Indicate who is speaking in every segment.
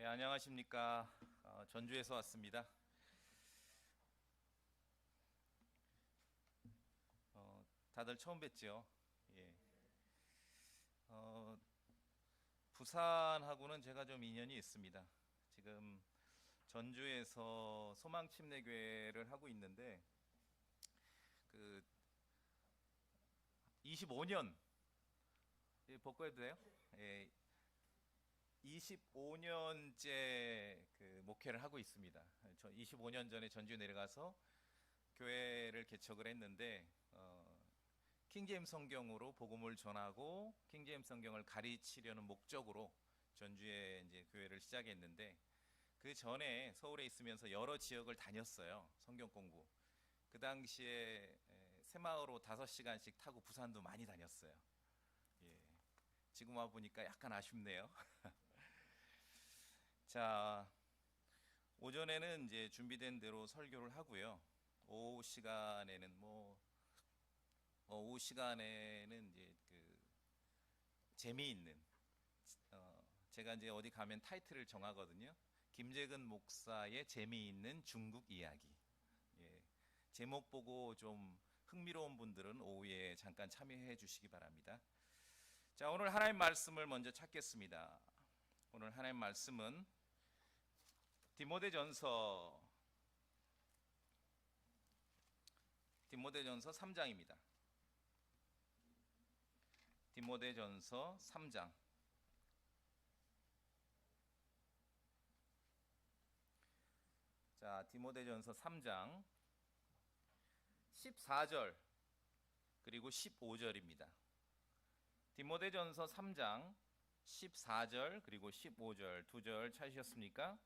Speaker 1: 안녕하십니까. 전주에서 왔습니다. 다들 처음 뵙죠. 예. 어, 부산하고는 제가 좀 인연이 있습니다. 지금 전주에서 소망침례교회를 하고 있는데 그 25년 복구해도 돼요? 예, 25년째 그 목회를 하고 있습니다. 저 25년 전에 전주 내려가서 교회를 개척을 했는데 킹제임스 성경으로 복음을 전하고 킹제임스 성경을 가르치려는 목적으로 전주에 이제 교회를 시작했는데 그 전에 서울에 있으면서 여러 지역을 다녔어요. 성경 공부. 그 당시에 새마을호 5시간씩 타고 부산도 많이 다녔어요. 예. 지금 와 보니까 약간 아쉽네요. 자, 오전에는 이제 준비된 대로 설교를 하고요. 오후 시간에는 오후 시간에는 이제 그 재미있는 제가 이제 어디 가면 타이틀을 정하거든요. 김재근 목사의 재미있는 중국 이야기. 예, 제목 보고 좀 흥미로운 분들은 오후에 잠깐 참여해 주시기 바랍니다. 자, 오늘 하나님 말씀을 먼저 찾겠습니다. 오늘 하나님 말씀은 디모데전서 3장입니다. 디모데전서 3장. 자, 디모데전서 3장 14절 그리고 15절입니다. 디모데전서 3장 14절 그리고 15절 두 절 찾으셨습니까?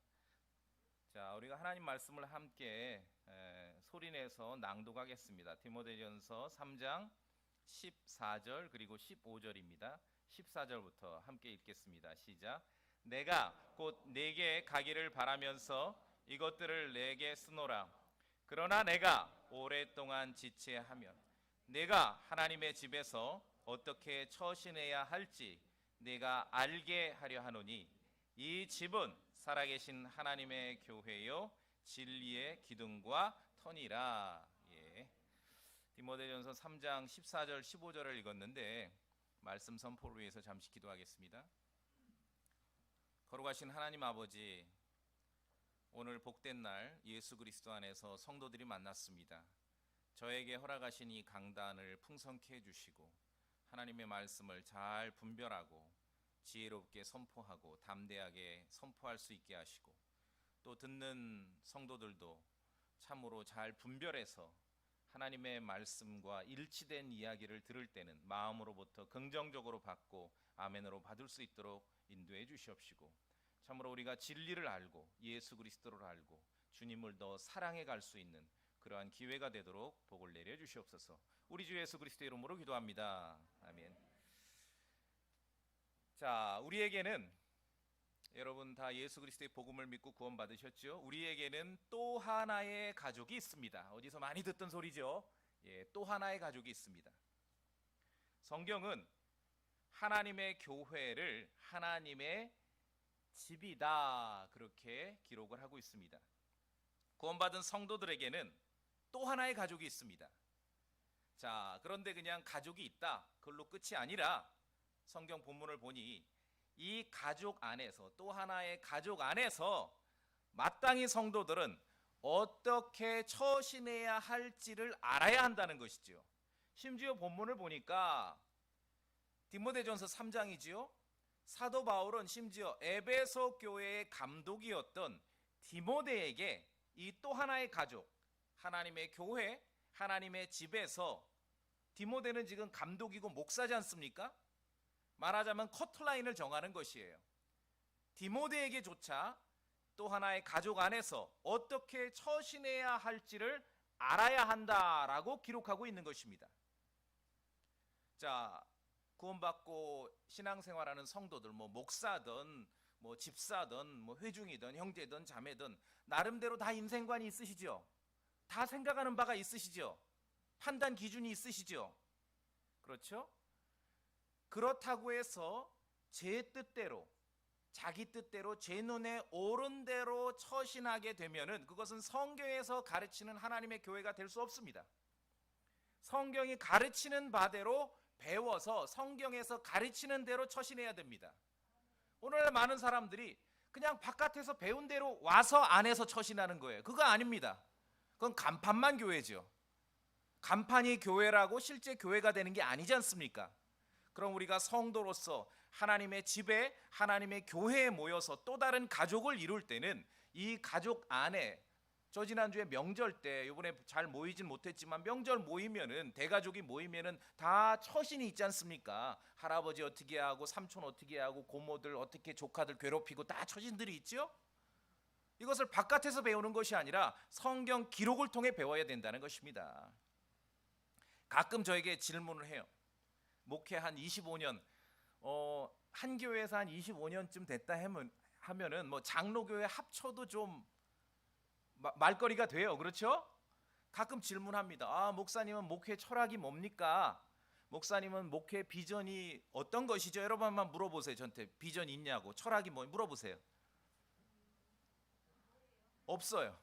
Speaker 1: 자, 우리가 하나님 말씀을 함께 소리내서 낭독하겠습니다. 디모데전서 3장 14절 그리고 15절입니다. 14절부터 함께 읽겠습니다. 시작. 내가 곧 네게 가기를 바라면서 이것들을 내게 쓰노라. 그러나 내가 오랫동안 지체하면 내가 하나님의 집에서 어떻게 처신해야 할지 내가 알게 하려 하노니 이 집은 살아계신 하나님의 교회요 진리의 기둥과 터니라. 예. 디모데전서 3장 14절 15절을 읽었는데 말씀 선포를 위해서 잠시 기도하겠습니다. 거룩하신 하나님 아버지, 오늘 복된 날 예수 그리스도 안에서 성도들이 만났습니다. 저에게 허락하신 이 강단을 풍성케 해주시고 하나님의 말씀을 잘 분별하고 지혜롭게 선포하고 담대하게 선포할 수 있게 하시고 또 듣는 성도들도 참으로 잘 분별해서 하나님의 말씀과 일치된 이야기를 들을 때는 마음으로부터 긍정적으로 받고 아멘으로 받을 수 있도록 인도해 주시옵시고 참으로 우리가 진리를 알고 예수 그리스도를 알고 주님을 더 사랑해 갈 수 있는 그러한 기회가 되도록 복을 내려 주시옵소서. 우리 주 예수 그리스도의 이름으로 기도합니다. 아멘. 자, 우리에게는 여러분 다 예수 그리스도의 복음을 믿고 구원 받으셨죠? 우리에게는 또 하나의 가족이 있습니다. 어디서 많이 듣던 소리죠? 예, 또 하나의 가족이 있습니다. 성경은 하나님의 교회를 하나님의 집이다 그렇게 기록을 하고 있습니다. 구원받은 성도들에게는 또 하나의 가족이 있습니다. 자, 그런데 그냥 가족이 있다 그걸로 끝이 아니라 성경 본문을 보니 이 가족 안에서 또 하나의 가족 안에서 마땅히 성도들은 어떻게 처신해야 할지를 알아야 한다는 것이죠. 심지어 본문을 보니까 디모데전서 3장이지요. 사도 바울은 심지어 에베소 교회의 감독이었던 디모데에게 이 또 하나의 가족, 하나님의 교회, 하나님의 집에서 디모데는 지금 감독이고 목사지 않습니까? 말하자면 커트라인을 정하는 것이에요. 디모데에게조차 또 하나의 가족 안에서 어떻게 처신해야 할지를 알아야 한다라고 기록하고 있는 것입니다. 자, 구원받고 신앙생활하는 성도들, 목사든 집사든 회중이든 형제든 자매든 나름대로 다 인생관이 있으시죠. 다 생각하는 바가 있으시죠. 판단 기준이 있으시죠. 그렇죠? 그렇다고 해서 제 뜻대로 자기 뜻대로 제 눈에 옳은 대로 처신하게 되면은 그것은 성경에서 가르치는 하나님의 교회가 될 수 없습니다. 성경이 가르치는 바대로 배워서 성경에서 가르치는 대로 처신해야 됩니다. 오늘날 많은 사람들이 그냥 바깥에서 배운 대로 와서 안에서 처신하는 거예요. 그거 아닙니다. 그건 간판만 교회죠. 간판이 교회라고 실제 교회가 되는 게 아니지 않습니까? 그럼 우리가 성도로서 하나님의 집에, 하나님의 교회에 모여서 또 다른 가족을 이룰 때는 이 가족 안에, 저 지난주에 명절 때, 이번에 잘 모이진 못했지만 명절 모이면은, 대가족이 모이면은 다 처신이 있지 않습니까? 할아버지 어떻게 하고, 삼촌 어떻게 하고, 고모들 어떻게, 조카들 괴롭히고, 다 처신들이 있죠? 이것을 바깥에서 배우는 것이 아니라 성경 기록을 통해 배워야 된다는 것입니다. 가끔 저에게 질문을 해요. 목회 한 25년, 한 교회에서 한 25년쯤 됐다 하면은 뭐 장로교회 합쳐도 좀 말거리가 돼요. 그렇죠? 가끔 질문합니다. 아, 목사님은 목회 철학이 뭡니까? 목사님은 목회 비전이 어떤 것이죠? 여러분 한번 물어보세요. 저한테 비전 있냐고, 철학이 뭐, 물어보세요. 없어요.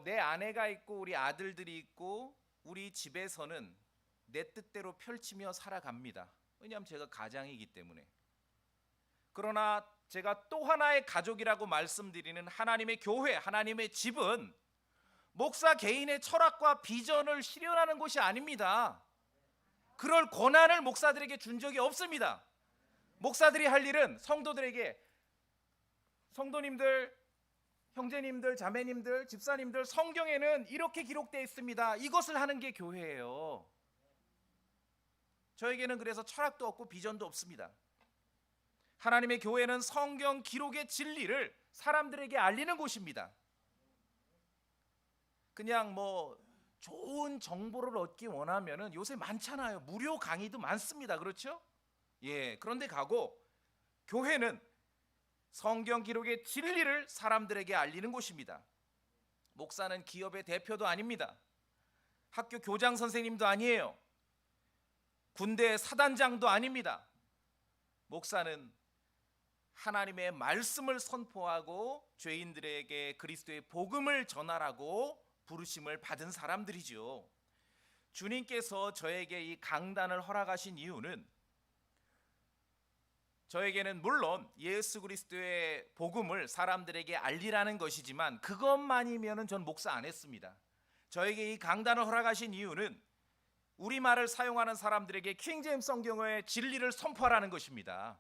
Speaker 1: 내 아내가 있고 우리 아들들이 있고 우리 집에서는 내 뜻대로 펼치며 살아갑니다. 왜냐하면 제가 가장이기 때문에. 그러나 제가 또 하나의 가족이라고 말씀드리는 하나님의 교회, 하나님의 집은 목사 개인의 철학과 비전을 실현하는 곳이 아닙니다. 그럴 권한을 목사들에게 준 적이 없습니다. 목사들이 할 일은 성도들에게, 성도님들, 형제님들, 자매님들, 집사님들, 성경에는 이렇게 기록되어 있습니다. 이것을 하는 게 교회예요. 저에게는 그래서 철학도 없고 비전도 없습니다. 하나님의 교회는 성경 기록의 진리를 사람들에게 알리는 곳입니다. 그냥 뭐 좋은 정보를 얻기 원하면은 요새 많잖아요. 무료 강의도 많습니다. 그렇죠? 예, 그런데 가고 교회는 성경 기록의 진리를 사람들에게 알리는 곳입니다. 목사는 기업의 대표도 아닙니다. 학교 교장 선생님도 아니에요. 군대 사단장도 아닙니다. 목사는 하나님의 말씀을 선포하고 죄인들에게 그리스도의 복음을 전하라고 부르심을 받은 사람들이죠. 주님께서 저에게 이 강단을 허락하신 이유는 저에게는 물론 예수 그리스도의 복음을 사람들에게 알리라는 것이지만 그것만이면은 전 목사 안 했습니다. 저에게 이 강단을 허락하신 이유는 우리말을 사용하는 사람들에게 킹제임스 성경의 진리를 선포하라는 것입니다.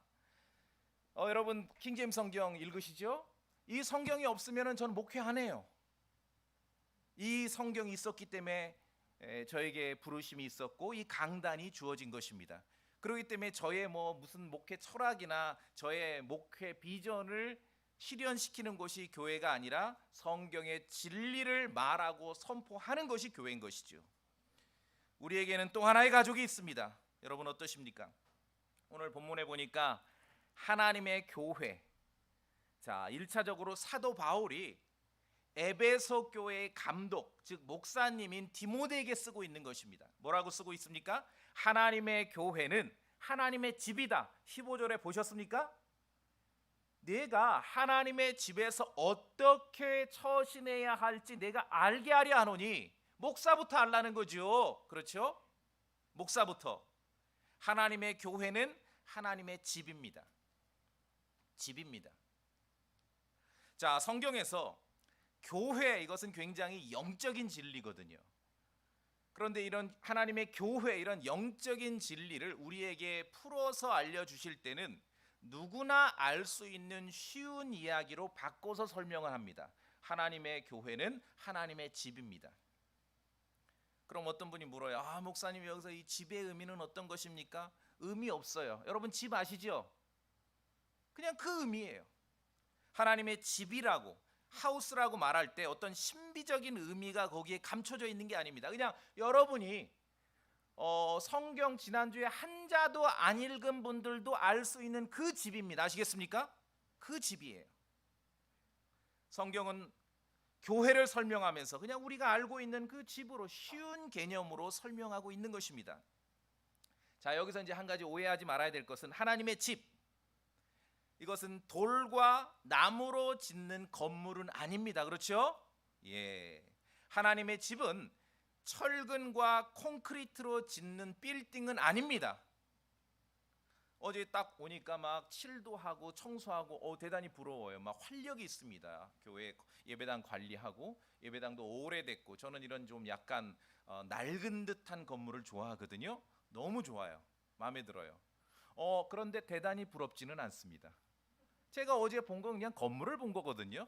Speaker 1: 여러분 킹제임스 성경 읽으시죠? 이 성경이 없으면은 전 목회 안 해요. 이 성경이 있었기 때문에 저에게 부르심이 있었고 이 강단이 주어진 것입니다. 그렇기 때문에 저의 뭐 무슨 목회 철학이나 저의 목회 비전을 실현시키는 것이 교회가 아니라 성경의 진리를 말하고 선포하는 것이 교회인 것이죠. 우리에게는 또 하나의 가족이 있습니다. 여러분 어떠십니까? 오늘 본문에 보니까 하나님의 교회. 자, 1차적으로 사도 바울이 에베소 교회의 감독, 즉 목사님인 디모데에게 쓰고 있는 것입니다. 뭐라고 쓰고 있습니까? 하나님의 교회는 하나님의 집이다. 15절에 보셨습니까? 내가 하나님의 집에서 어떻게 처신해야 할지 내가 알게 하려 하노니, 목사부터 알라는 거죠. 그렇죠? 목사부터. 하나님의 교회는 하나님의 집입니다. 집입니다. 자, 성경에서 교회, 이것은 굉장히 영적인 진리거든요. 그런데 이런 하나님의 교회, 이런 영적인 진리를 우리에게 풀어서 알려주실 때는 누구나 알 수 있는 쉬운 이야기로 바꿔서 설명을 합니다. 하나님의 교회는 하나님의 집입니다. 그럼 어떤 분이 물어요. 아, 목사님 여기서 이 집의 의미는 어떤 것입니까? 의미 없어요. 여러분 집 아시죠? 그냥 그 의미예요. 하나님의 집이라고, 하우스라고 말할 때 어떤 신비적인 의미가 거기에 감춰져 있는 게 아닙니다. 그냥 여러분이 성경 지난주에 한 자도 안 읽은 분들도 알 수 있는 그 집입니다. 아시겠습니까? 그 집이에요. 성경은 교회를 설명하면서 그냥 우리가 알고 있는 그 집으로, 쉬운 개념으로 설명하고 있는 것입니다. 자, 여기서 이제 한 가지 오해하지 말아야 될 것은 하나님의 집, 이것은 돌과 나무로 짓는 건물은 아닙니다. 그렇죠? 예. 하나님의 집은 철근과 콘크리트로 짓는 빌딩은 아닙니다. 어제 딱 오니까 막 칠도 하고 청소하고 대단히 부러워요. 막 활력이 있습니다. 교회 예배당 관리하고 예배당도 오래됐고 저는 이런 좀 약간 낡은 듯한 건물을 좋아하거든요. 너무 좋아요. 마음에 들어요. 그런데 대단히 부럽지는 않습니다. 제가 어제 본 건 그냥 건물을 본 거거든요.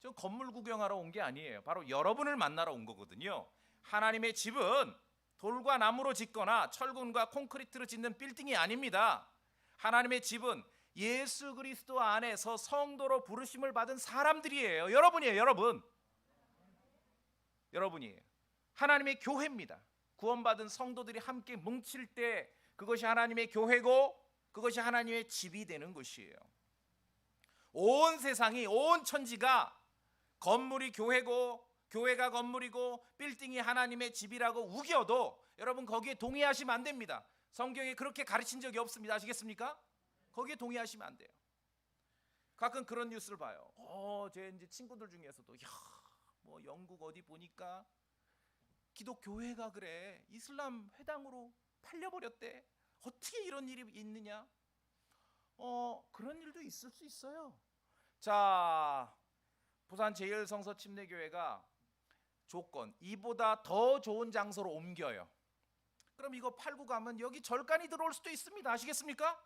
Speaker 1: 저 건물 구경하러 온 게 아니에요. 바로 여러분을 만나러 온 거거든요. 하나님의 집은 돌과 나무로 짓거나 철근과 콘크리트로 짓는 빌딩이 아닙니다. 하나님의 집은 예수 그리스도 안에서 성도로 부르심을 받은 사람들이에요. 여러분이에요. 여러분이에요. 하나님의 교회입니다. 구원받은 성도들이 함께 뭉칠 때 그것이 하나님의 교회고 그것이 하나님의 집이 되는 것이에요. 온 세상이, 온 천지가 건물이 교회고 교회가 건물이고 빌딩이 하나님의 집이라고 우겨도 여러분 거기에 동의하시면 안 됩니다. 성경에 그렇게 가르친 적이 없습니다. 아시겠습니까? 거기에 동의하시면 안 돼요. 가끔 그런 뉴스를 봐요. 제 이제 친구들 중에서도 뭐 영국 어디 보니까 기독교회가 그래 이슬람 회당으로 팔려버렸대. 어떻게 이런 일이 있느냐? 그런 일도 있을 수 있어요. 자, 부산 제1성서 침례교회가 조건 이보다 더 좋은 장소로 옮겨요. 그럼 이거 팔고 가면 여기 절간이 들어올 수도 있습니다. 아시겠습니까?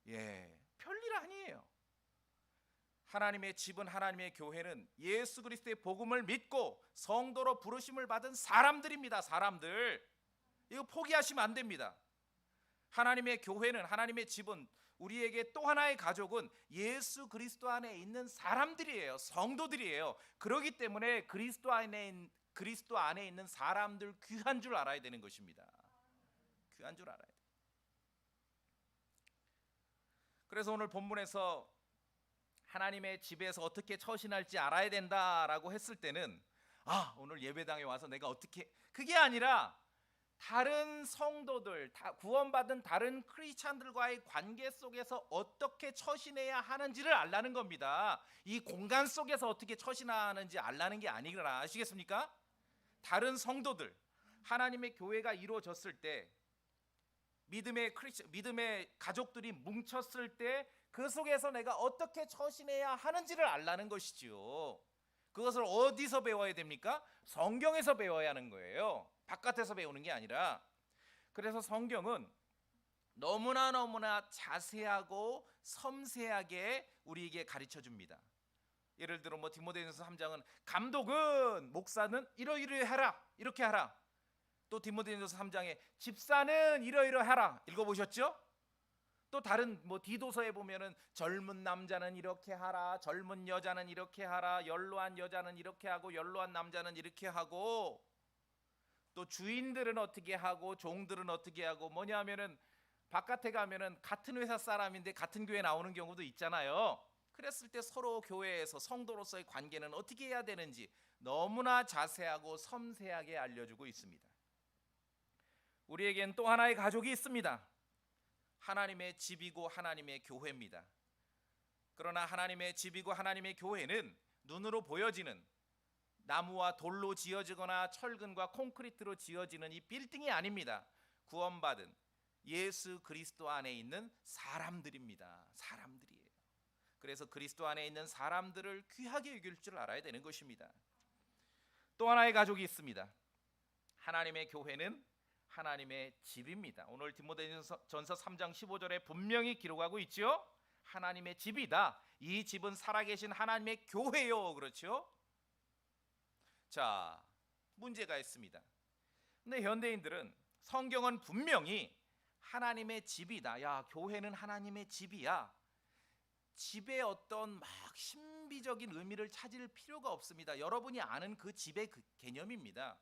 Speaker 1: 예, 별일 아니에요. 하나님의 집은, 하나님의 교회는 예수 그리스도의 복음을 믿고 성도로 부르심을 받은 사람들입니다. 사람들. 이거 포기하시면 안 됩니다. 하나님의 교회는, 하나님의 집은, 우리에게 또 하나의 가족은 예수 그리스도 안에 있는 사람들이에요. 성도들이에요. 그렇기 때문에 그리스도 안에 있는 사람들 귀한 줄 알아야 되는 것입니다. 귀한 줄 알아야 돼요. 그래서 오늘 본문에서 하나님의 집에서 어떻게 처신할지 알아야 된다라고 했을 때는 오늘 예배당에 와서 내가 어떻게, 그게 아니라 다른 성도들, 구원받은 다른 크리스찬들과의 관계 속에서 어떻게 처신해야 하는지를 알라는 겁니다. 이 공간 속에서 어떻게 처신하는지 알라는 게 아니라, 아시겠습니까? 다른 성도들, 하나님의 교회가 이루어졌을 때, 믿음의 가족들이 뭉쳤을 때 그 속에서 내가 어떻게 처신해야 하는지를 알라는 것이지요. 그것을 어디서 배워야 됩니까? 성경에서 배워야 하는 거예요. 바깥에서 배우는 게 아니라. 그래서 성경은 너무나 자세하고 섬세하게 우리에게 가르쳐 줍니다. 예를 들어 디모데전서 3장은 감독은, 목사는 이러이러하라, 이렇게 하라. 또 디모데전서 3장에 집사는 이러이러하라. 읽어보셨죠? 또 다른 디도서에 보면은 젊은 남자는 이렇게 하라, 젊은 여자는 이렇게 하라, 연로한 여자는 이렇게 하고 연로한 남자는 이렇게 하고, 또 주인들은 어떻게 하고 종들은 어떻게 하고, 뭐냐면은 바깥에 가면은 같은 회사 사람인데 같은 교회 나오는 경우도 있잖아요. 그랬을 때 서로 교회에서 성도로서의 관계는 어떻게 해야 되는지 너무나 자세하고 섬세하게 알려주고 있습니다. 우리에겐 또 하나의 가족이 있습니다. 하나님의 집이고 하나님의 교회입니다. 그러나 하나님의 집이고 하나님의 교회는 눈으로 보여지는 나무와 돌로 지어지거나 철근과 콘크리트로 지어지는 이 빌딩이 아닙니다. 구원받은 예수 그리스도 안에 있는 사람들입니다. 사람들이에요. 그래서 그리스도 안에 있는 사람들을 귀하게 여길 줄 알아야 되는 것입니다. 또 하나의 가족이 있습니다. 하나님의 교회는 하나님의 집입니다. 오늘 디모데전서 3장 15절에 분명히 기록하고 있죠. 하나님의 집이다. 이 집은 살아계신 하나님의 교회요. 그렇죠? 자, 문제가 있습니다. 근데 현대인들은 성경은 분명히 하나님의 집이다. 야, 교회는 하나님의 집이야. 집에 어떤 막 신비적인 의미를 찾을 필요가 없습니다. 여러분이 아는 그 집의 그 개념입니다.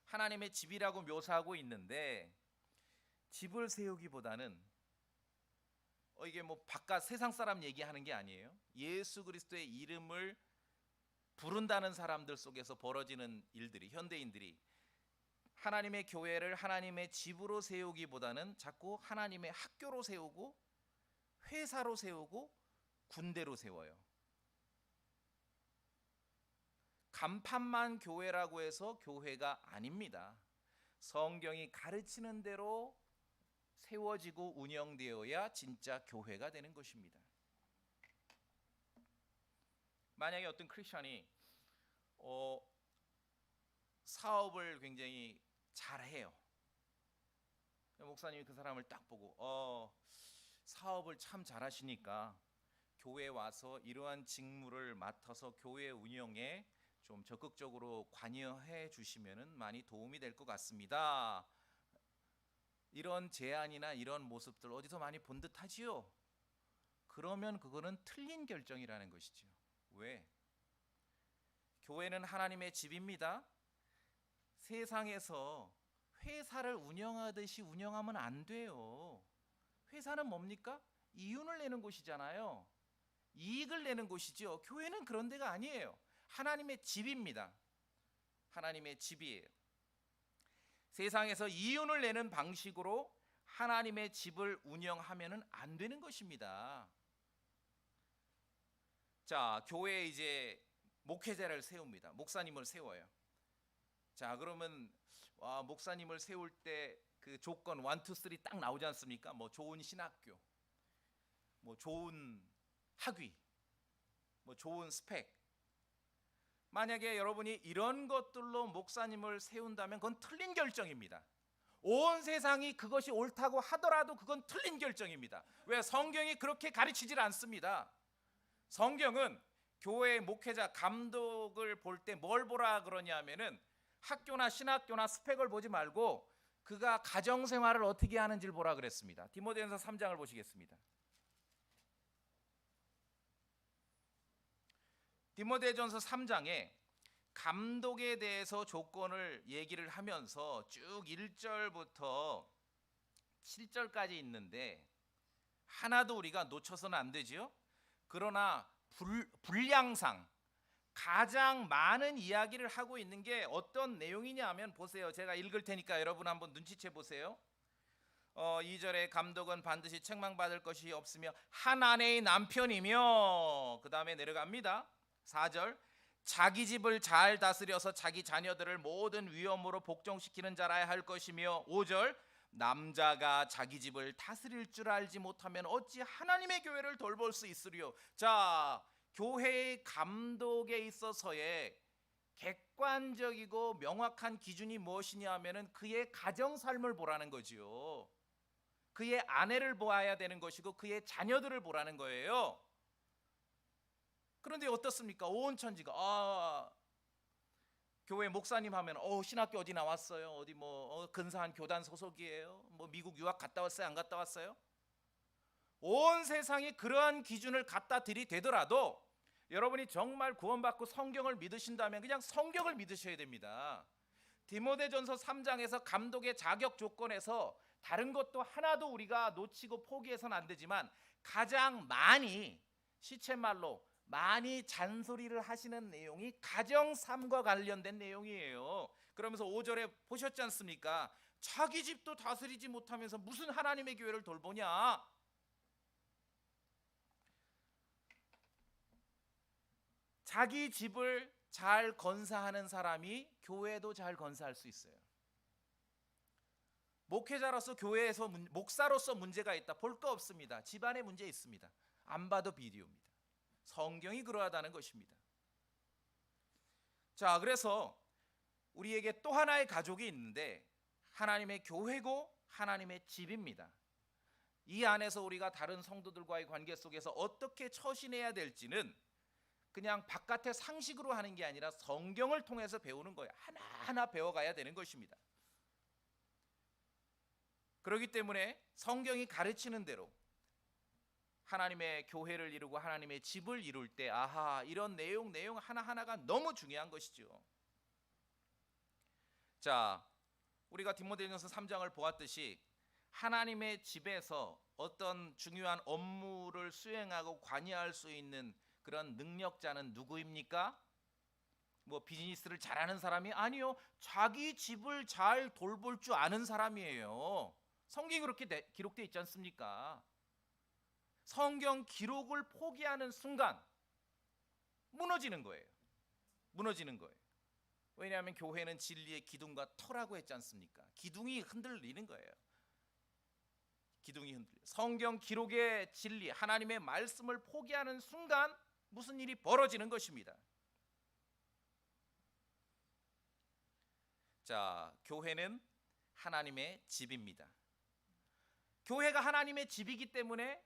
Speaker 1: 하나님의 집이라고 묘사하고 있는데, 집을 세우기보다는 이게 바깥 세상 사람 얘기하는 게 아니에요. 예수 그리스도의 이름을 부른다는 사람들 속에서 벌어지는 일들이, 현대인들이 하나님의 교회를 하나님의 집으로 세우기보다는 자꾸 하나님의 학교로 세우고 회사로 세우고 군대로 세워요. 간판만 교회라고 해서 교회가 아닙니다. 성경이 가르치는 대로 세워지고 운영되어야 진짜 교회가 되는 것입니다. 만약에 어떤 크리스천이 사업을 굉장히 잘해요. 목사님이 그 사람을 딱 보고 사업을 참 잘하시니까 교회에 와서 이러한 직무를 맡아서 교회 운영에 좀 적극적으로 관여해 주시면은 많이 도움이 될 것 같습니다. 이런 제안이나 이런 모습들 어디서 많이 본 듯하지요? 그러면 그거는 틀린 결정이라는 것이죠. 왜? 교회는 하나님의 집입니다. 세상에서 회사를 운영하듯이 운영하면 안 돼요. 회사는 뭡니까? 이윤을 내는 곳이잖아요. 이익을 내는 곳이죠. 교회는 그런 데가 아니에요. 하나님의 집입니다. 하나님의 집이에요. 세상에서 이윤을 내는 방식으로 하나님의 집을 운영하면은 안 되는 것입니다. 자, 교회에 이제 목회자를 세웁니다. 목사님을 세워요. 자, 그러면 목사님을 세울 때 그 조건 1, 2, 3 딱 나오지 않습니까? 뭐 좋은 신학교, 뭐 좋은 학위, 뭐 좋은 스펙. 만약에 여러분이 이런 것들로 목사님을 세운다면 그건 틀린 결정입니다. 온 세상이 그것이 옳다고 하더라도 그건 틀린 결정입니다. 왜? 성경이 그렇게 가르치질 않습니다. 성경은 교회 목회자 감독을 볼 때 뭘 보라 그러냐면은 학교나 신학교나 스펙을 보지 말고 그가 가정생활을 어떻게 하는지를 보라 그랬습니다. 디모데전서 3장을 보시겠습니다. 디모데전서 3장에 감독에 대해서 조건을 얘기를 하면서 쭉 1절부터 7절까지 있는데 하나도 우리가 놓쳐서는 안 되지요. 그러나 분량상 가장 많은 이야기를 하고 있는 게 어떤 내용이냐 하면 보세요. 제가 읽을 테니까 여러분 한번 눈치채 보세요. 2절에 감독은 반드시 책망받을 것이 없으며 한 아내의 남편이며, 그 다음에 내려갑니다. 4절 자기 집을 잘 다스려서 자기 자녀들을 모든 위엄으로 복종시키는 자라야 할 것이며, 5절 남자가 자기 집을 다스릴 줄 알지 못하면 어찌 하나님의 교회를 돌볼 수 있으리요. 자, 교회의 감독에 있어서의 객관적이고 명확한 기준이 무엇이냐 하면은 그의 가정 삶을 보라는 거지요. 그의 아내를 보아야 되는 것이고 그의 자녀들을 보라는 거예요. 그런데 어떻습니까? 온 천지가 교회 목사님 하면 신학교 어디 나왔어요? 어디 뭐 근사한 교단 소속이에요? 뭐 미국 유학 갔다 왔어요? 안 갔다 왔어요? 온 세상이 그러한 기준을 갖다 들이대더라도 여러분이 정말 구원받고 성경을 믿으신다면 그냥 성경을 믿으셔야 됩니다. 디모데전서 3장에서 감독의 자격 조건에서 다른 것도 하나도 우리가 놓치고 포기해서는 안 되지만 가장 많이 시쳇말로 많이 잔소리를 하시는 내용이 가정 삶과 관련된 내용이에요. 그러면서 5절에 보셨지 않습니까? 자기 집도 다스리지 못하면서 무슨 하나님의 교회를 돌보냐? 자기 집을 잘 건사하는 사람이 교회도 잘 건사할 수 있어요. 목회자로서 교회에서 목사로서 문제가 있다. 볼 거 없습니다. 집안에 문제 있습니다. 안 봐도 비디오입니다. 성경이 그러하다는 것입니다. 자, 그래서 우리에게 또 하나의 가족이 있는데 하나님의 교회고 하나님의 집입니다. 이 안에서 우리가 다른 성도들과의 관계 속에서 어떻게 처신해야 될지는 그냥 바깥의 상식으로 하는 게 아니라 성경을 통해서 배우는 거예요. 하나하나 배워가야 되는 것입니다. 그렇기 때문에 성경이 가르치는 대로 하나님의 교회를 이루고 하나님의 집을 이룰 때 이런 내용 하나하나가 너무 중요한 것이죠. 자, 우리가 디모데전서 3장을 보았듯이 하나님의 집에서 어떤 중요한 업무를 수행하고 관여할 수 있는 그런 능력자는 누구입니까? 뭐 비즈니스를 잘하는 사람이 아니요. 자기 집을 잘 돌볼 줄 아는 사람이에요. 성경이 그렇게 기록되어 있지 않습니까? 성경 기록을 포기하는 순간 무너지는 거예요. 무너지는 거예요. 왜냐하면 교회는 진리의 기둥과 터라고 했지 않습니까? 기둥이 흔들리는 거예요. 기둥이 흔들려. 성경 기록의 진리, 하나님의 말씀을 포기하는 순간 무슨 일이 벌어지는 것입니다. 자, 교회는 하나님의 집입니다. 교회가 하나님의 집이기 때문에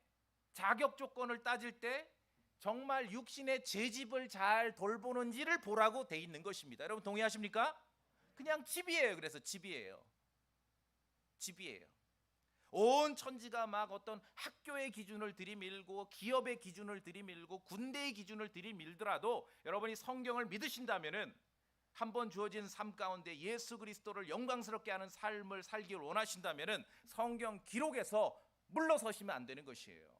Speaker 1: 자격 조건을 따질 때 정말 육신의 제 집을 잘 돌보는지를 보라고 돼 있는 것입니다. 여러분 동의하십니까? 그냥 집이에요. 그래서 집이에요. 집이에요. 온 천지가 막 어떤 학교의 기준을 들이밀고 기업의 기준을 들이밀고 군대의 기준을 들이밀더라도 여러분이 성경을 믿으신다면은 한번 주어진 삶 가운데 예수 그리스도를 영광스럽게 하는 삶을 살기를 원하신다면은 성경 기록에서 물러서시면 안 되는 것이에요.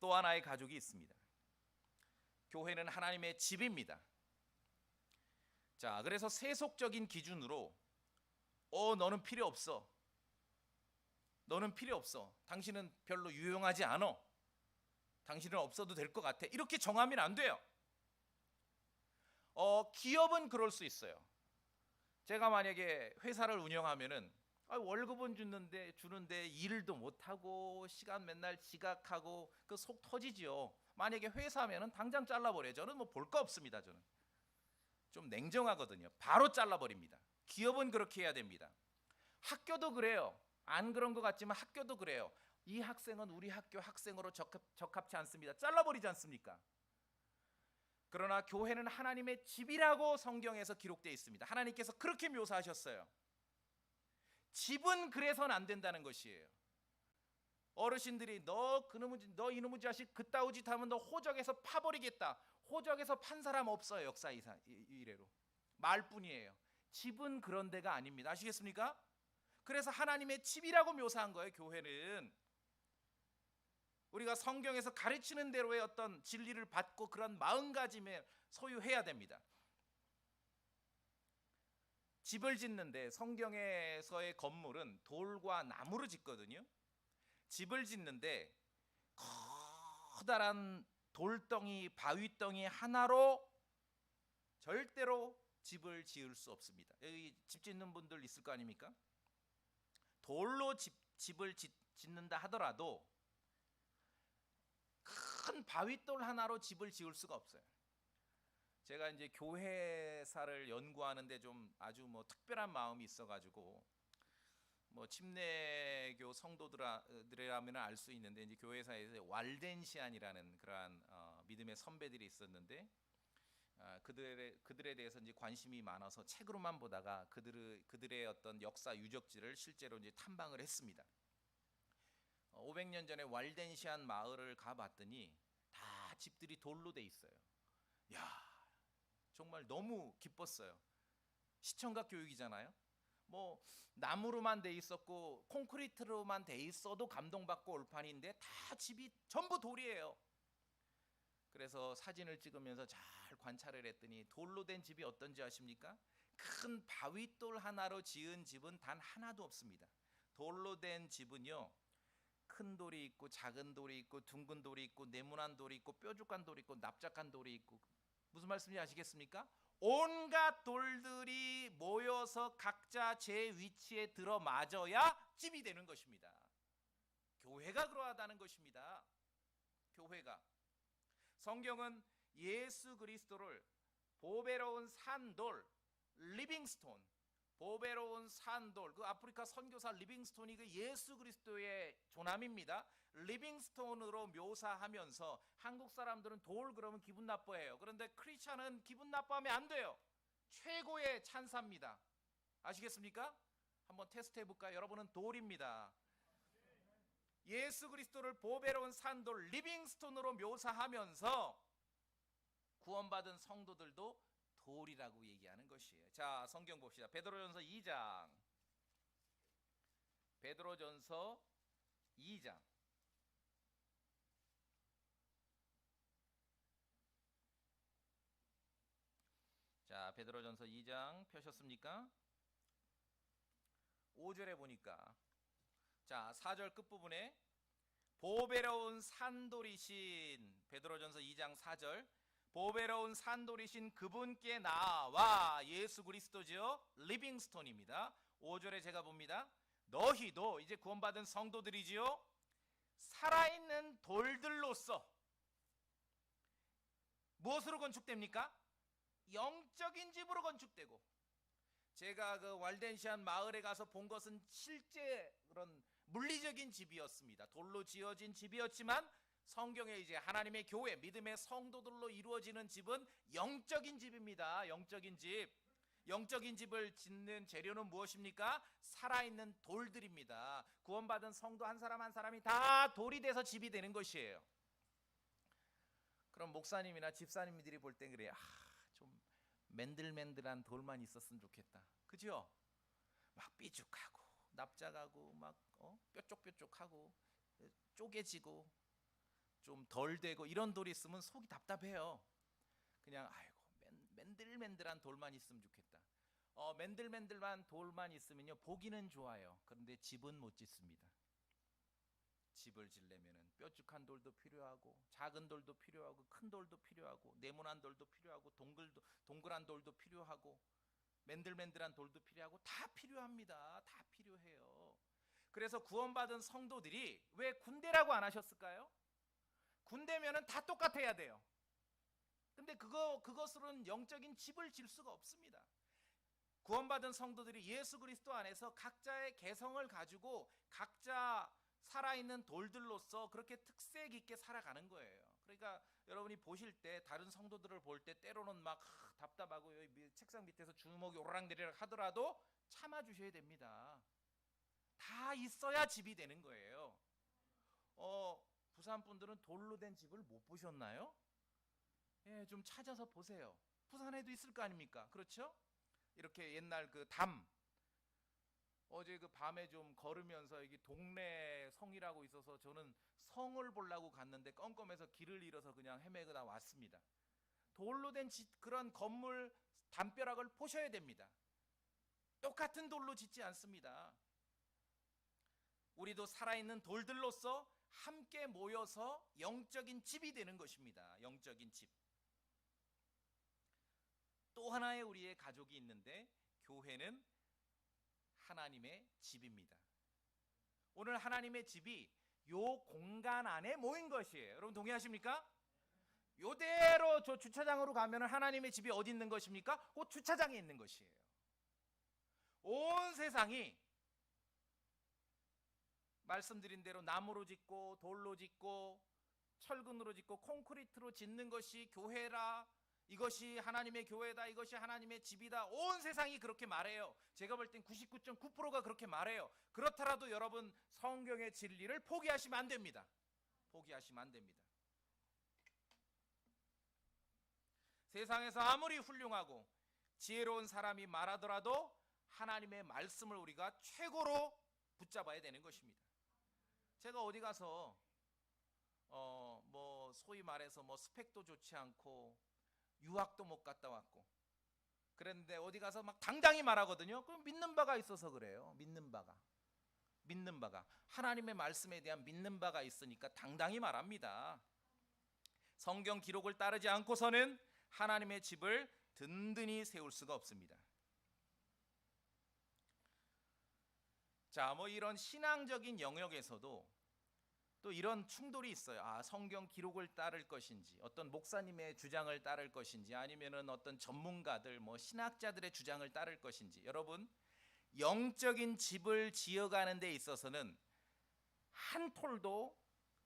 Speaker 1: 또 하나의 가족이 있습니다. 교회는 하나님의 집입니다. 자, 그래서 세속적인 기준으로 너는 필요 없어. 너는 필요 없어. 당신은 별로 유용하지 않아. 당신은 없어도 될 것 같아. 이렇게 정하면 안 돼요. 기업은 그럴 수 있어요. 제가 만약에 회사를 운영하면은 월급은 주는데 일도 못 하고 시간 맨날 지각하고 그 속 터지지요. 만약에 회사면은 당장 잘라버려요. 저는 뭐 볼 거 없습니다. 저는 좀 냉정하거든요. 바로 잘라버립니다. 기업은 그렇게 해야 됩니다. 학교도 그래요. 안 그런 것 같지만 학교도 그래요. 이 학생은 우리 학교 학생으로 적합치 않습니다. 잘라버리지 않습니까? 그러나 교회는 하나님의 집이라고 성경에서 기록되어 있습니다. 하나님께서 그렇게 묘사하셨어요. 집은 그래서는 안 된다는 것이에요. 어르신들이 너 이놈의 자식 그따위 짓 하면 너 호적에서 파버리겠다. 호적에서 판 사람 없어요. 역사 이래로 말뿐이에요. 집은 그런 데가 아닙니다. 아시겠습니까? 그래서 하나님의 집이라고 묘사한 거예요. 교회는 우리가 성경에서 가르치는 대로의 어떤 진리를 받고 그런 마음가짐을 소유해야 됩니다. 집을 짓는데 성경에서의 건물은 돌과 나무로 짓거든요. 집을 짓는데 커다란 돌덩이, 바위덩이 하나로 절대로 집을 지을 수 없습니다. 여기 집 짓는 분들 있을 거 아닙니까? 돌로 집을 짓는다 하더라도 큰 바위돌 하나로 집을 지을 수가 없어요. 제가 이제 교회사를 연구하는데 좀 아주 뭐 특별한 마음이 있어가지고 뭐 침례교 성도들이라면 알 수 있는데 이제 교회사에서 왈덴시안이라는 그러한 믿음의 선배들이 있었는데 그들에 대해서 이제 관심이 많아서 책으로만 보다가 그들의 어떤 역사 유적지를 실제로 이제 탐방을 했습니다. 500년 전에 왈덴시안 마을을 가봤더니 다 집들이 돌로 돼 있어요. 야, 정말 너무 기뻤어요. 시청각 교육이잖아요. 뭐 나무로만 돼 있었고 콘크리트로만 돼 있어도 감동받고 올 판인데 다 집이 전부 돌이에요. 그래서 사진을 찍으면서 잘 관찰을 했더니 돌로 된 집이 어떤지 아십니까? 큰 바위돌 하나로 지은 집은 단 하나도 없습니다. 돌로 된 집은요, 큰 돌이 있고 작은 돌이 있고 둥근 돌이 있고 네모난 돌이 있고 뾰족한 돌이 있고 납작한 돌이 있고, 무슨 말씀인지 아시겠습니까? 온갖 돌들이 모여서 각자 제 위치에 들어맞아야 집이 되는 것입니다. 교회가 그러하다는 것입니다. 교회가. 성경은 예수 그리스도를 보배로운 산돌, 리빙스톤, 보배로운 산돌, 그 아프리카 선교사 리빙스톤이 그 예수 그리스도의 조남입니다. 리빙스톤으로 묘사하면서 한국 사람들은 돌 그러면 기분 나빠해요. 그런데 크리스찬은 기분 나빠하면 안 돼요. 최고의 찬사입니다. 아시겠습니까? 한번 테스트 해볼까요? 여러분은 돌입니다. 예수 그리스도를 보배로운 산돌 리빙스톤으로 묘사하면서 구원받은 성도들도 돌이라고 얘기하는 것이에요. 자, 성경 봅시다. 베드로전서 2장. 베드로전서 2장. 베드로전서 2장 펴셨습니까? 5절에 보니까 자 4절 끝부분에 보배로운 산돌이신 베드로전서 2장 4절 보배로운 산돌이신 그분께 나와 예수 그리스도죠. 리빙스톤입니다. 5절에 제가 봅니다. 너희도 이제 구원받은 성도들이지요. 살아있는 돌들로서 무엇으로 건축됩니까? 영적인 집으로 건축되고 제가 그 왈덴시안 마을에 가서 본 것은 실제 그런 물리적인 집이었습니다. 돌로 지어진 집이었지만 성경에 이제 하나님의 교회, 믿음의 성도들로 이루어지는 집은 영적인 집입니다. 영적인 집. 영적인 집을 짓는 재료는 무엇입니까? 살아있는 돌들입니다. 구원받은 성도 한 사람 한 사람이 다 돌이 돼서 집이 되는 것이에요. 그럼 목사님이나 집사님들이 볼 땐 그래요. 좀 맨들맨들한 돌만 있었으면 좋겠다. 그죠? 막 삐죽하고 납작하고 막 뾰족뾰족하고 쪼개지고 좀 덜 되고 이런 돌이 있으면 속이 답답해요. 그냥 아이고 맨들맨들한 돌만 있으면 좋겠다. 맨들맨들한 돌만 있으면요 보기는 좋아요. 그런데 집은 못 짓습니다. 집을 지려면은 뾰족한 돌도 필요하고 작은 돌도 필요하고 큰 돌도 필요하고 네모난 돌도 필요하고 동글한 돌도 필요하고 맨들맨들한 돌도 필요하고 다 필요합니다. 다 필요해요. 그래서 구원받은 성도들이 왜 군대라고 안 하셨을까요? 군대면은 다 똑같아야 돼요. 근데 그것으로는 영적인 집을 질 수가 없습니다. 구원받은 성도들이 예수 그리스도 안에서 각자의 개성을 가지고 각자 살아있는 돌들로서 그렇게 특색 있게 살아가는 거예요. 그러니까 여러분이 보실 때 다른 성도들을 볼 때 때로는 막 답답하고 여기 책상 밑에서 주먹이 오르락내리락 하더라도 참아주셔야 됩니다. 다 있어야 집이 되는 거예요. 부산 분들은 돌로 된 집을 못 보셨나요? 예, 좀 찾아서 보세요. 부산에도 있을 거 아닙니까? 그렇죠? 이렇게 옛날 그 담. 어제 그 밤에 좀 걸으면서 여기 동네 성이라고 있어서 저는 성을 보려고 갔는데 껌껌해서 길을 잃어서 그냥 헤매다 왔습니다. 돌로 된 그런 건물 담벼락을 보셔야 됩니다. 똑같은 돌로 짓지 않습니다. 우리도 살아있는 돌들로서 함께 모여서 영적인 집이 되는 것입니다. 영적인 집. 또 하나의 우리의 가족이 있는데 교회는 하나님의 집입니다. 오늘 하나님의 집이 요 공간 안에 모인 것이에요. 여러분 동의하십니까? 요대로 저 주차장으로 가면 하나님의 집이 어디 있는 것입니까? 그 주차장에 있는 것이에요. 온 세상이 말씀드린 대로 나무로 짓고 돌로 짓고 철근으로 짓고 콘크리트로 짓는 것이 교회라, 이것이 하나님의 교회다, 이것이 하나님의 집이다. 온 세상이 그렇게 말해요. 제가 볼 땐 99.9%가 그렇게 말해요. 그렇더라도 여러분 성경의 진리를 포기하시면 안 됩니다. 포기하시면 안 됩니다. 세상에서 아무리 훌륭하고 지혜로운 사람이 말하더라도 하나님의 말씀을 우리가 최고로 붙잡아야 되는 것입니다. 제가 어디 가서 뭐 소위 말해서 뭐 스펙도 좋지 않고 유학도 못 갔다 왔고 그랬는데 어디 가서 막 당당히 말하거든요. 그럼 믿는 바가 있어서 그래요. 믿는 바가 하나님의 말씀에 대한 믿는 바가 있으니까 당당히 말합니다. 성경 기록을 따르지 않고서는 하나님의 집을 든든히 세울 수가 없습니다. 자, 뭐 이런 신앙적인 영역에서도 또 이런 충돌이 있어요. 성경 기록을 따를 것인지, 어떤 목사님의 주장을 따를 것인지, 아니면은 어떤 전문가들, 뭐 신학자들의 주장을 따를 것인지. 여러분, 영적인 집을 지어가는 데 있어서는 한 톨도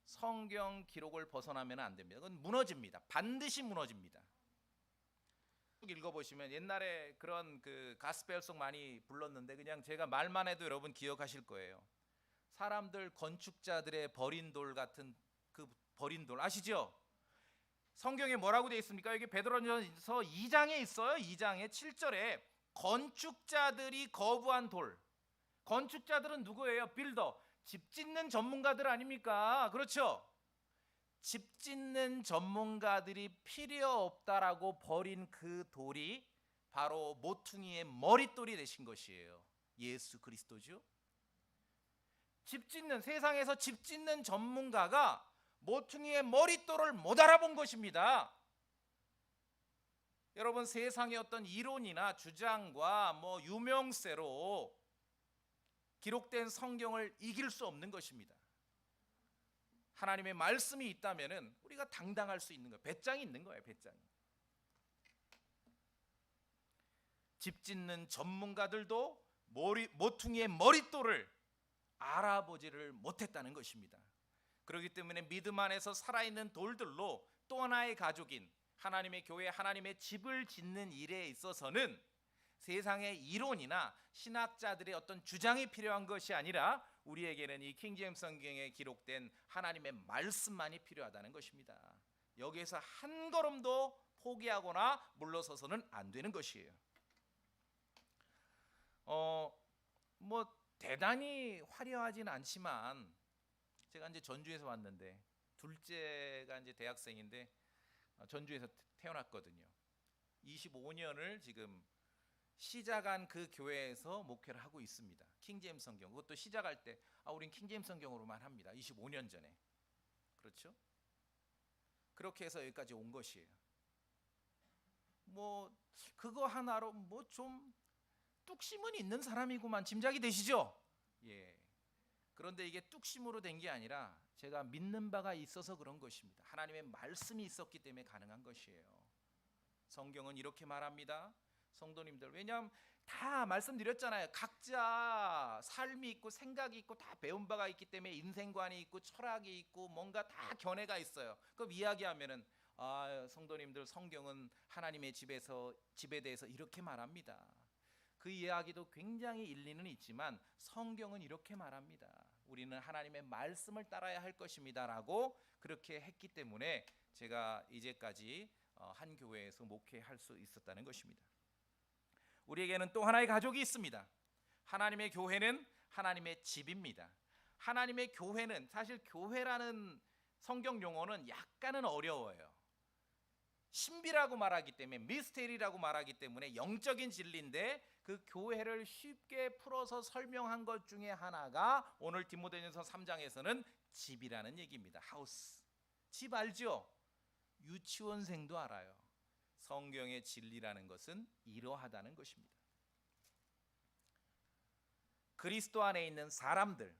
Speaker 1: 성경 기록을 벗어나면 안 됩니다. 그건 무너집니다. 반드시 무너집니다. 읽어보시면 옛날에 그런 그 가스펠송 많이 불렀는데 그냥 제가 말만 해도 여러분 기억하실 거예요. 사람들 건축자들의 버린 돌 같은 그 버린 돌 아시죠? 성경에 뭐라고 되어 있습니까? 여기 베드로전서 2장에 있어요. 2장에 7절에 건축자들이 거부한 돌. 건축자들은 누구예요? 빌더. 집 짓는 전문가들 아닙니까? 그렇죠? 집 짓는 전문가들이 필요 없다라고 버린 그 돌이 바로 모퉁이의 머릿돌이 되신 것이에요. 예수 그리스도죠. 세상에서 집 짓는 전문가가 모퉁이의 머릿돌을 못 알아본 것입니다. 여러분, 세상의 어떤 이론이나 주장과 유명세로 기록된 성경을 이길 수 없는 것입니다. 하나님의 말씀이 있다면은 우리가 당당할 수 있는 거예요. 배짱이 있는 거예요, 배짱이. 집 짓는 전문가들도 모퉁이의 머릿돌을 알아보지를 못했다는 것입니다. 그렇기 때문에 믿음 안에서 살아있는 돌들로 또 하나의 가족인 하나님의 교회, 하나님의 집을 짓는 일에 있어서는 세상의 이론이나 신학자들의 어떤 주장이 필요한 것이 아니라 우리에게는 이 킹제임스 성경에 기록된 하나님의 말씀만이 필요하다는 것입니다. 여기에서 한 걸음도 포기하거나 물러서서는 안 되는 것이에요. 대단히 화려하진 않지만 제가 이제 전주에서 왔는데 둘째가 이제 대학생인데 전주에서 태어났거든요. 25년을 지금 시작한 그 교회에서 목회를 하고 있습니다. 킹제임스 성경. 그것도 시작할 때 우린 킹제임스 성경으로만 합니다. 25년 전에. 그렇죠? 그렇게 해서 여기까지 온 것이에요. 그거 하나로 좀 뚝심은 있는 사람이구만 짐작이 되시죠? 예. 그런데 이게 뚝심으로 된 게 아니라 제가 믿는 바가 있어서 그런 것입니다. 하나님의 말씀이 있었기 때문에 가능한 것이에요. 성경은 이렇게 말합니다. 성도님들, 왜냐하면 다 말씀드렸잖아요. 각자 삶이 있고 생각이 있고 다 배운 바가 있기 때문에 인생관이 있고 철학이 있고 뭔가 다 견해가 있어요. 그럼 이야기하면은 성도님들, 성경은 하나님의 집에 대해서 이렇게 말합니다. 그 이야기도 굉장히 일리는 있지만 성경은 이렇게 말합니다. 우리는 하나님의 말씀을 따라야 할 것입니다 라고 그렇게 했기 때문에 제가 이제까지 한 교회에서 목회할 수 있었다는 것입니다. 우리에게는 또 하나의 가족이 있습니다. 하나님의 교회는 하나님의 집입니다. 하나님의 교회는, 사실 교회라는 성경 용어는 약간은 어려워요. 신비라고 말하기 때문에, 미스테리라고 말하기 때문에 영적인 진리인데 그 교회를 쉽게 풀어서 설명한 것 중에 하나가 오늘 디모데전서 3장에서는 집이라는 얘기입니다. 하우스. 집 알죠? 유치원생도 알아요. 성경의 진리라는 것은 이러하다는 것입니다. 그리스도 안에 있는 사람들,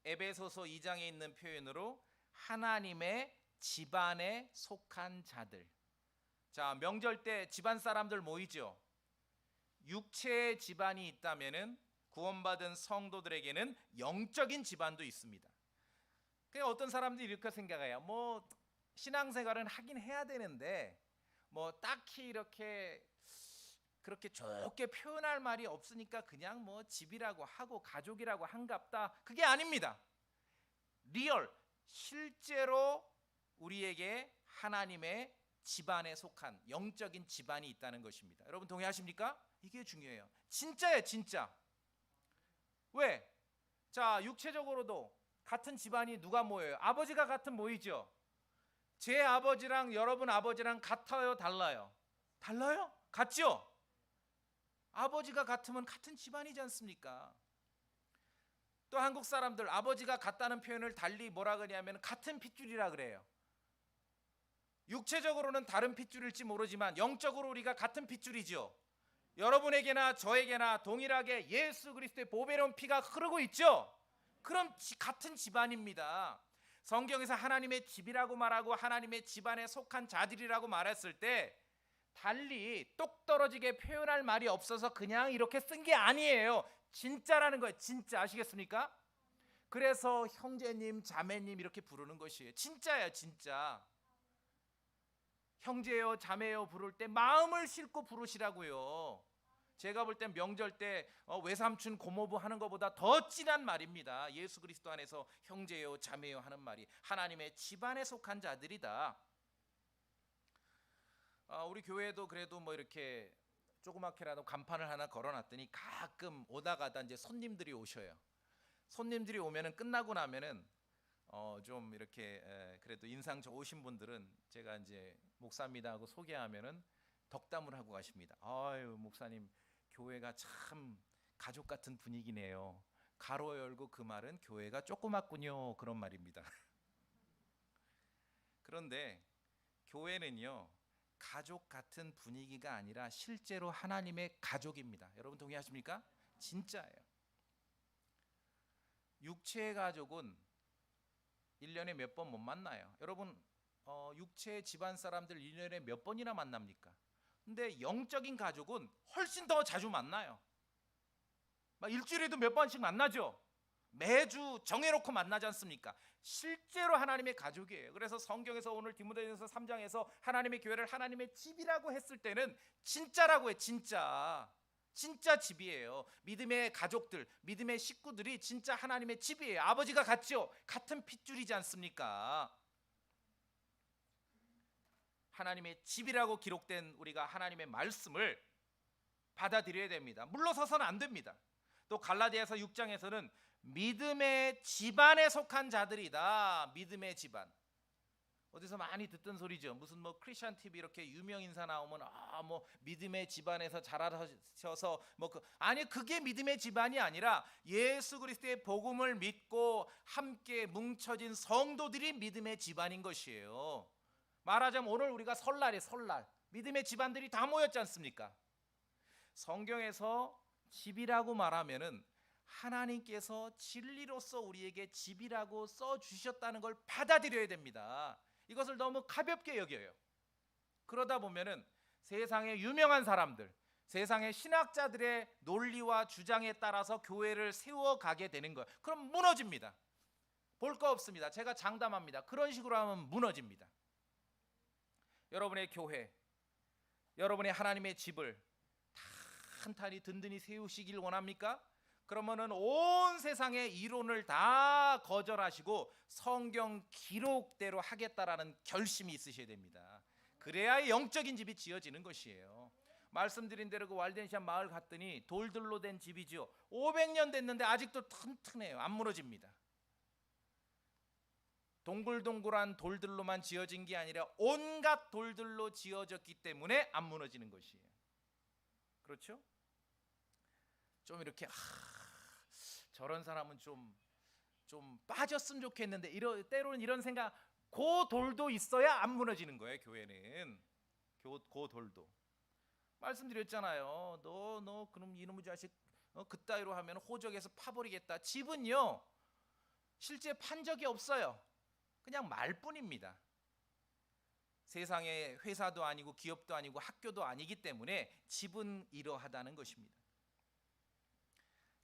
Speaker 1: 에베소서 2장에 있는 표현으로 하나님의 집안에 속한 자들. 자, 명절 때 집안 사람들 모이죠. 육체의 집안이 있다면은 구원받은 성도들에게는 영적인 집안도 있습니다. 그러니까 어떤 사람들이 이렇게 생각해요. 신앙생활은 하긴 해야 되는데 딱히 이렇게 그렇게 좋게 표현할 말이 없으니까 그냥 집이라고 하고 가족이라고 한갑다. 그게 아닙니다. 리얼, 실제로 우리에게 하나님의 집안에 속한 영적인 집안이 있다는 것입니다. 여러분 동의하십니까? 이게 중요해요. 진짜예요, 진짜. 왜? 자, 육체적으로도 같은 집안이 누가 모여요? 아버지가 같은 모이죠. 제 아버지랑 여러분 아버지랑 같아요, 달라요? 달라요? 같죠? 아버지가 같으면 같은 집안이지 않습니까? 또 한국 사람들 아버지가 같다는 표현을 달리 뭐라 그러냐면 같은 핏줄이라 그래요. 육체적으로는 다른 핏줄일지 모르지만 영적으로 우리가 같은 핏줄이죠. 여러분에게나 저에게나 동일하게 예수 그리스도의 보배로운 피가 흐르고 있죠. 그럼 같은 집안입니다. 성경에서 하나님의 집이라고 말하고 하나님의 집안에 속한 자들이라고 말했을 때 달리 똑 떨어지게 표현할 말이 없어서 그냥 이렇게 쓴 게 아니에요. 진짜라는 거예요. 진짜. 아시겠습니까? 그래서 형제님, 자매님 이렇게 부르는 것이에요. 진짜예요, 진짜. 형제요, 자매요 부를 때 마음을 싣고 부르시라고요. 제가 볼 땐 명절 때 외삼촌, 고모부 하는 것보다 더 진한 말입니다. 예수 그리스도 안에서 형제요, 자매요 하는 말이 하나님의 집안에 속한 자들이다. 우리 교회도 그래도 이렇게 조그맣게라도 간판을 하나 걸어놨더니 가끔 오다 가다 이제 손님들이 오셔요. 손님들이 오면은 끝나고 나면은 좀 이렇게 그래도 인상 좋으신 분들은 제가 이제 목사입니다 하고 소개하면은 덕담을 하고 가십니다. 아유, 목사님, 교회가 참 가족 같은 분위기네요. 가로 열고 그 말은 교회가 조그맣군요. 그런 말입니다. 그런데 교회는요, 가족 같은 분위기가 아니라 실제로 하나님의 가족입니다. 여러분 동의하십니까? 진짜예요. 육체의 가족은 1년에 몇 번 못 만나요. 여러분, 육체의 집안 사람들 1년에 몇 번이나 만납니까? 근데 영적인 가족은 훨씬 더 자주 만나요. 막 일주일에도 몇 번씩 만나죠. 매주 정해놓고 만나지 않습니까? 실제로 하나님의 가족이에요. 그래서 성경에서 오늘 디모데전서 3장에서 하나님의 교회를 하나님의 집이라고 했을 때는 진짜라고 해. 진짜 집이에요. 믿음의 가족들, 믿음의 식구들이 진짜 하나님의 집이에요. 아버지가 같죠? 같은 핏줄이지 않습니까? 하나님의 집이라고 기록된 우리가 하나님의 말씀을 받아들여야 됩니다. 물러서서는 안 됩니다. 또 갈라디아서 6장에서는 믿음의 집안에 속한 자들이다. 믿음의 집안. 어디서 많이 듣던 소리죠. 무슨 뭐 크리스천 TV 이렇게 유명 인사 나오면 뭐 믿음의 집안에서 자라셔서 아니, 그게 믿음의 집안이 아니라 예수 그리스도의 복음을 믿고 함께 뭉쳐진 성도들이 믿음의 집안인 것이에요. 말하자면 오늘 우리가 설날 믿음의 집안들이 다 모였지 않습니까? 성경에서 집이라고 말하면은 하나님께서 진리로서 우리에게 집이라고 써 주셨다는 걸 받아들여야 됩니다. 이것을 너무 가볍게 여겨요. 그러다 보면은 세상의 유명한 사람들, 세상의 신학자들의 논리와 주장에 따라서 교회를 세워가게 되는 거예요. 그럼 무너집니다. 볼 거 없습니다. 제가 장담합니다. 그런 식으로 하면 무너집니다. 여러분의 교회, 여러분의 하나님의 집을 탄탄히 든든히 세우시길 원합니까? 그러면은 온 세상의 이론을 다 거절하시고 성경 기록대로 하겠다라는 결심이 있으셔야 됩니다. 그래야 영적인 집이 지어지는 것이에요. 말씀드린 대로 그 왈덴시안 마을 갔더니 돌들로 된 집이죠. 500년 됐는데 아직도 튼튼해요. 안 무너집니다. 동글동글한 돌들로만 지어진 게 아니라 온갖 돌들로 지어졌기 때문에 안 무너지는 것이에요. 그렇죠? 좀 이렇게 저런 사람은 좀 빠졌으면 좋겠는데 때로는 이런 생각, 그 돌도 있어야 안 무너지는 거예요. 교회는 그 돌도. 말씀드렸잖아요. 너 그럼 이놈의 자식 그따위로 하면 호적에서 파버리겠다. 집은요, 실제 판 적이 없어요. 그냥 말뿐입니다. 세상에 회사도 아니고 기업도 아니고 학교도 아니기 때문에 집은 이러하다는 것입니다.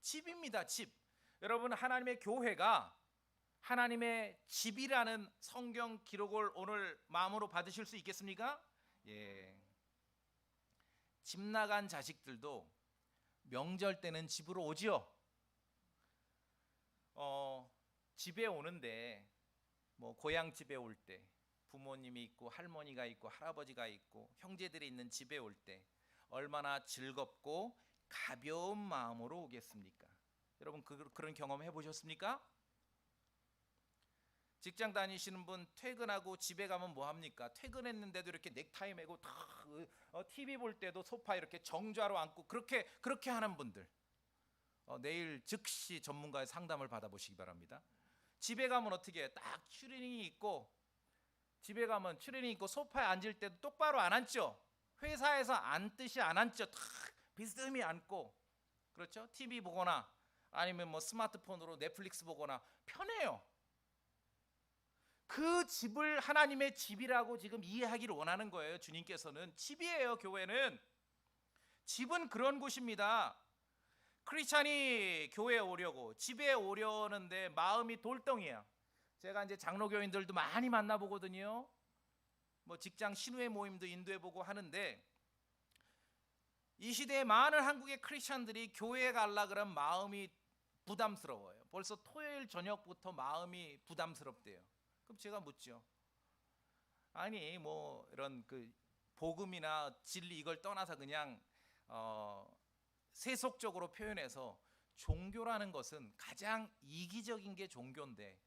Speaker 1: 집입니다. 집. 여러분, 하나님의 교회가 하나님의 집이라는 성경 기록을 오늘 마음으로 받으실 수 있겠습니까? 예. 집 나간 자식들도 명절 때는 집으로 오지요. 집에 오는데 뭐 고향 집에 올 때 부모님이 있고 할머니가 있고 할아버지가 있고 형제들이 있는 집에 올 때 얼마나 즐겁고 가벼운 마음으로 오겠습니까? 여러분 그런 경험 해보셨습니까? 직장 다니시는 분 퇴근하고 집에 가면 뭐 합니까? 퇴근했는데도 이렇게 넥타이 매고 TV 볼 때도 소파 이렇게 정좌로 앉고 그렇게 하는 분들, 내일 즉시 전문가의 상담을 받아보시기 바랍니다. 집에 가면 어떻게 해요? 딱 추리닝이 있고, 집에 가면 추리닝 있고 소파에 앉을 때도 똑바로 안 앉죠. 회사에서 앉듯이 안 앉죠. 탁 비스듬히 앉고, 그렇죠? TV 보거나 아니면 뭐 스마트폰으로 넷플릭스 보거나 편해요. 그 집을 하나님의 집이라고 지금 이해하기를 원하는 거예요. 주님께서는 집이에요. 교회는 집은 그런 곳입니다. 크리스찬이 교회에 오려고 집에 오려는데 마음이 돌덩이야. 제가 이제 장로교인들도 많이 만나보거든요. 뭐 직장 신우회 모임도 인도해보고 하는데, 이 시대에 많은 한국의 크리스찬들이 교회에 가려 그러면 마음이 부담스러워요. 벌써 토요일 저녁부터 마음이 부담스럽대요. 그럼 제가 묻죠. 아니 뭐 이런 그 복음이나 진리 이걸 떠나서 그냥 세속적으로 표현해서 종교라는 것은 가장 이기적인 게 종교인데,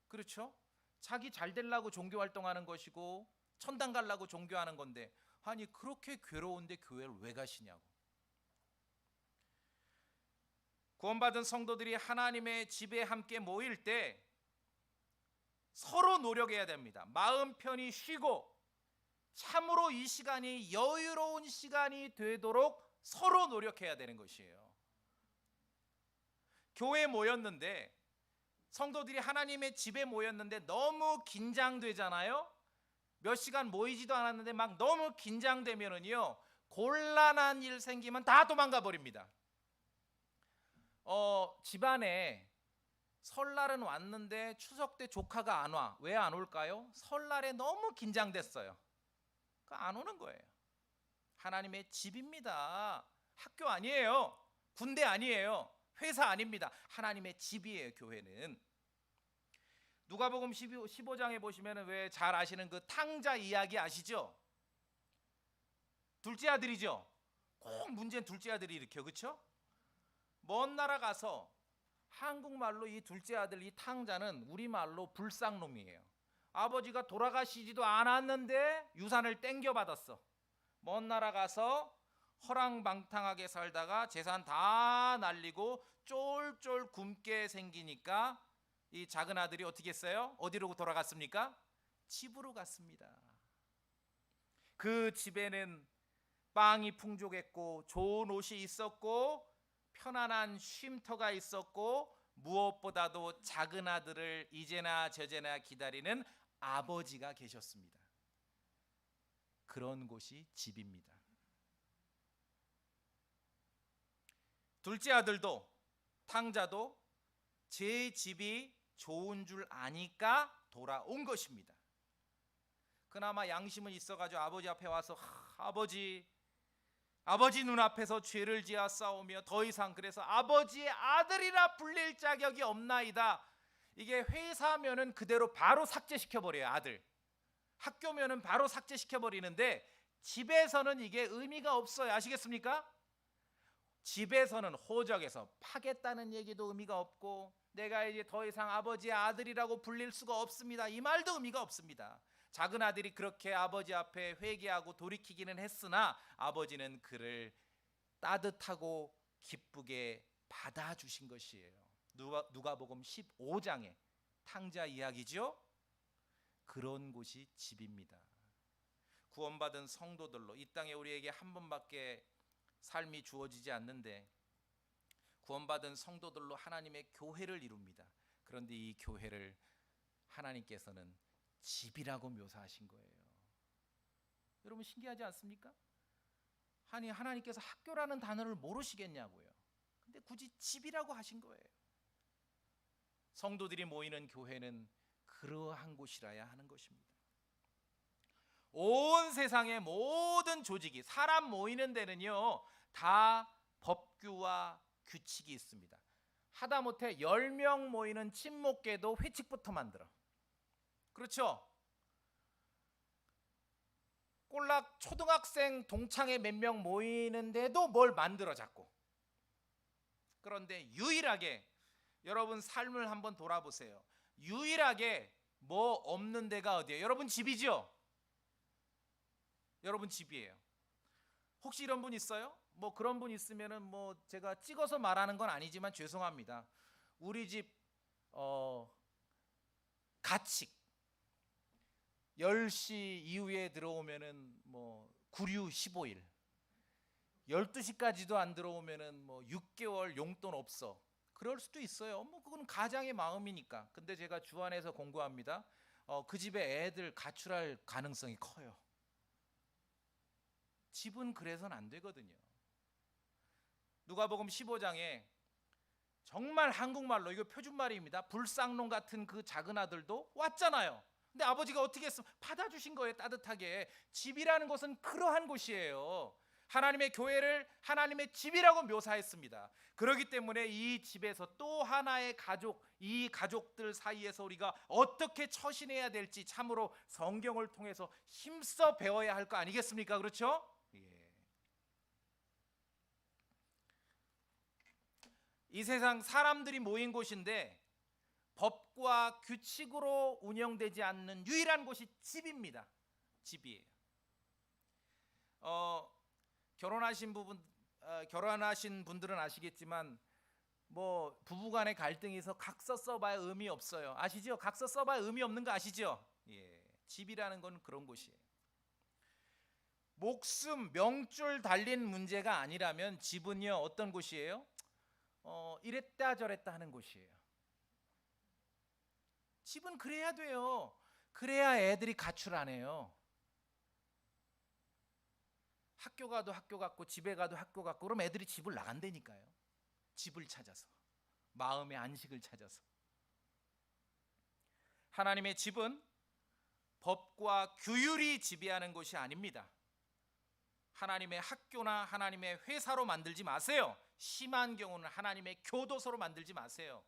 Speaker 1: 그렇죠? 자기 잘 되려고 종교 활동하는 것이고 천당 가려고 종교하는 건데, 아니 그렇게 괴로운데 교회를 왜 가시냐고. 구원받은 성도들이 하나님의 집에 함께 모일 때 서로 노력해야 됩니다. 마음 편히 쉬고 참으로 이 시간이 여유로운 시간이 되도록 서로 노력해야 되는 것이에요. 교회에 모였는데, 성도들이 하나님의 집에 모였는데 너무 긴장되잖아요. 몇 시간 모이지도 않았는데 막 너무 긴장되면은요, 곤란한 일 생기면 다 도망가 버립니다. 집안에 설날은 왔는데 추석 때 조카가 안 와. 왜 안 올까요? 설날에 너무 긴장됐어요. 안 오는 거예요. 하나님의 집입니다. 학교 아니에요. 군대 아니에요. 회사 아닙니다. 하나님의 집이에요. 교회는. 누가복음 15장에 보시면 왜 잘 아시는 그 탕자 이야기 아시죠? 둘째 아들이죠. 꼭 문제는 둘째 아들이 일으켜, 그렇죠? 먼 나라 가서 한국말로 이 둘째 아들 이 탕자는 우리말로 불쌍놈이에요. 아버지가 돌아가시지도 않았는데 유산을 땡겨받았어. 먼 나라 가서 허랑방탕하게 살다가 재산 다 날리고 쫄쫄 굶게 생기니까 이 작은 아들이 어떻게 했어요? 어디로 돌아갔습니까? 집으로 갔습니다. 그 집에는 빵이 풍족했고 좋은 옷이 있었고 편안한 쉼터가 있었고 무엇보다도 작은 아들을 이제나 저제나 기다리는 아버지가 계셨습니다. 그런 곳이 집입니다. 둘째 아들도 탕자도 제 집이 좋은 줄 아니까 돌아온 것입니다. 그나마 양심은 있어가지고 아버지 앞에 와서 아버지 눈앞에서 죄를 지어 싸우며 더 이상 그래서 아버지의 아들이라 불릴 자격이 없나이다. 이게 회사면은 그대로 바로 삭제시켜버려요. 아들. 학교면은 바로 삭제시켜버리는데 집에서는 이게 의미가 없어요. 아시겠습니까? 집에서는 호적에서 파겠다는 얘기도 의미가 없고 내가 이제 더 이상 아버지의 아들이라고 불릴 수가 없습니다. 이 말도 의미가 없습니다. 작은 아들이 그렇게 아버지 앞에 회개하고 돌이키기는 했으나 아버지는 그를 따뜻하고 기쁘게 받아주신 것이에요. 누가복음 15장의 탕자 이야기죠. 그런 곳이 집입니다. 구원받은 성도들로 이 땅에 우리에게 한 번밖에 삶이 주어지지 않는데 구원받은 성도들로 하나님의 교회를 이룹니다. 그런데 이 교회를 하나님께서는 집이라고 묘사하신 거예요. 여러분 신기하지 않습니까? 아니 하나님께서 학교라는 단어를 모르시겠냐고요. 근데 굳이 집이라고 하신 거예요. 성도들이 모이는 교회는 그러한 곳이라야 하는 것입니다. 온 세상의 모든 조직이 사람 모이는 데는요 다 법규와 규칙이 있습니다. 하다못해 10명 모이는 친목계도 회칙부터 만들어. 그렇죠? 꼴락 초등학생 동창회 몇 명 모이는데도 뭘 만들어 자꾸. 그런데 유일하게 여러분 삶을 한번 돌아보세요. 유일하게 뭐 없는 데가 어디예요? 여러분 집이죠? 여러분 집이에요. 혹시 이런 분 있어요? 뭐 그런 분 있으면은 뭐 제가 찍어서 말하는 건 아니지만 죄송합니다. 우리 집 가칙 10시 이후에 들어오면은 뭐 구류 15일 12시까지도 안 들어오면은 뭐 6개월 용돈 없어. 그럴 수도 있어요. 뭐 그건 가장의 마음이니까. 근데 제가 주안에서 공부합니다. 그 집에 애들 가출할 가능성이 커요. 집은 그래서는 안 되거든요. 누가복음 15장에 정말 한국말로 이거 표준말입니다. 불쌍놈 같은 그 작은 아들도 왔잖아요. 근데 아버지가 어떻게 했으면 받아주신 거예요. 따뜻하게. 집이라는 것은 그러한 곳이에요. 하나님의 교회를 하나님의 집이라고 묘사했습니다. 그렇기 때문에 이 집에서 또 하나의 가족, 이 가족들 사이에서 우리가 어떻게 처신해야 될지 참으로 성경을 통해서 힘써 배워야 할 거 아니겠습니까? 그렇죠? 이 세상 사람들이 모인 곳인데 법과 규칙으로 운영되지 않는 유일한 곳이 집입니다. 집이에요. 결혼하신 분들은 아시겠지만 뭐 부부간의 갈등이 있어 각서 써봐야 의미 없어요. 아시죠? 각서 써봐야 의미 없는 거 아시죠? 예, 집이라는 건 그런 곳이에요. 목숨 명줄 달린 문제가 아니라면 집은요 어떤 곳이에요? 이랬다 저랬다 하는 곳이에요. 집은 그래야 돼요. 그래야 애들이 가출 안 해요. 학교 가도 학교 같고 집에 가도 학교 같고 그럼 애들이 집을 나간다니까요. 집을 찾아서, 마음의 안식을 찾아서. 하나님의 집은 법과 규율이 지배하는 곳이 아닙니다. 하나님의 학교나 하나님의 회사로 만들지 마세요. 심한 경우는 하나님의 교도소로 만들지 마세요.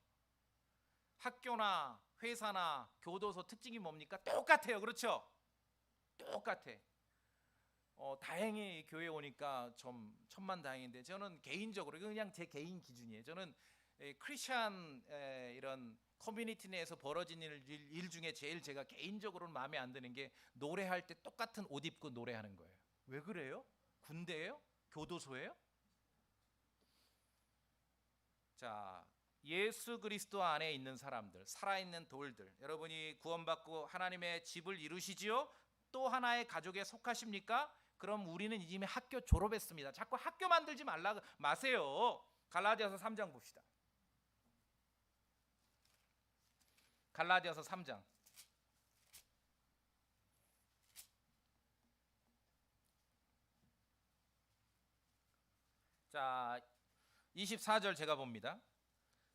Speaker 1: 학교나 회사나 교도소 특징이 뭡니까? 똑같아요. 그렇죠? 똑같아. 다행히 교회 오니까 좀 천만다행인데 저는 개인적으로 그냥 제 개인 기준이에요. 저는 크리스천 이런 커뮤니티 내에서 벌어진 일 중에 제일 제가 개인적으로는 마음에 안 드는 게 노래할 때 똑같은 옷 입고 노래하는 거예요. 왜 그래요? 군대예요? 교도소예요? 자, 예수 그리스도 안에 있는 사람들, 살아있는 돌들, 여러분이 구원받고 하나님의 집을 이루시지요? 또 하나의 가족에 속하십니까? 그럼 우리는 이미 학교 졸업했습니다. 자꾸 학교 만들지 마세요. 갈라디아서 3장 봅시다. 갈라디아서 3장. 자, 24절 제가 봅니다.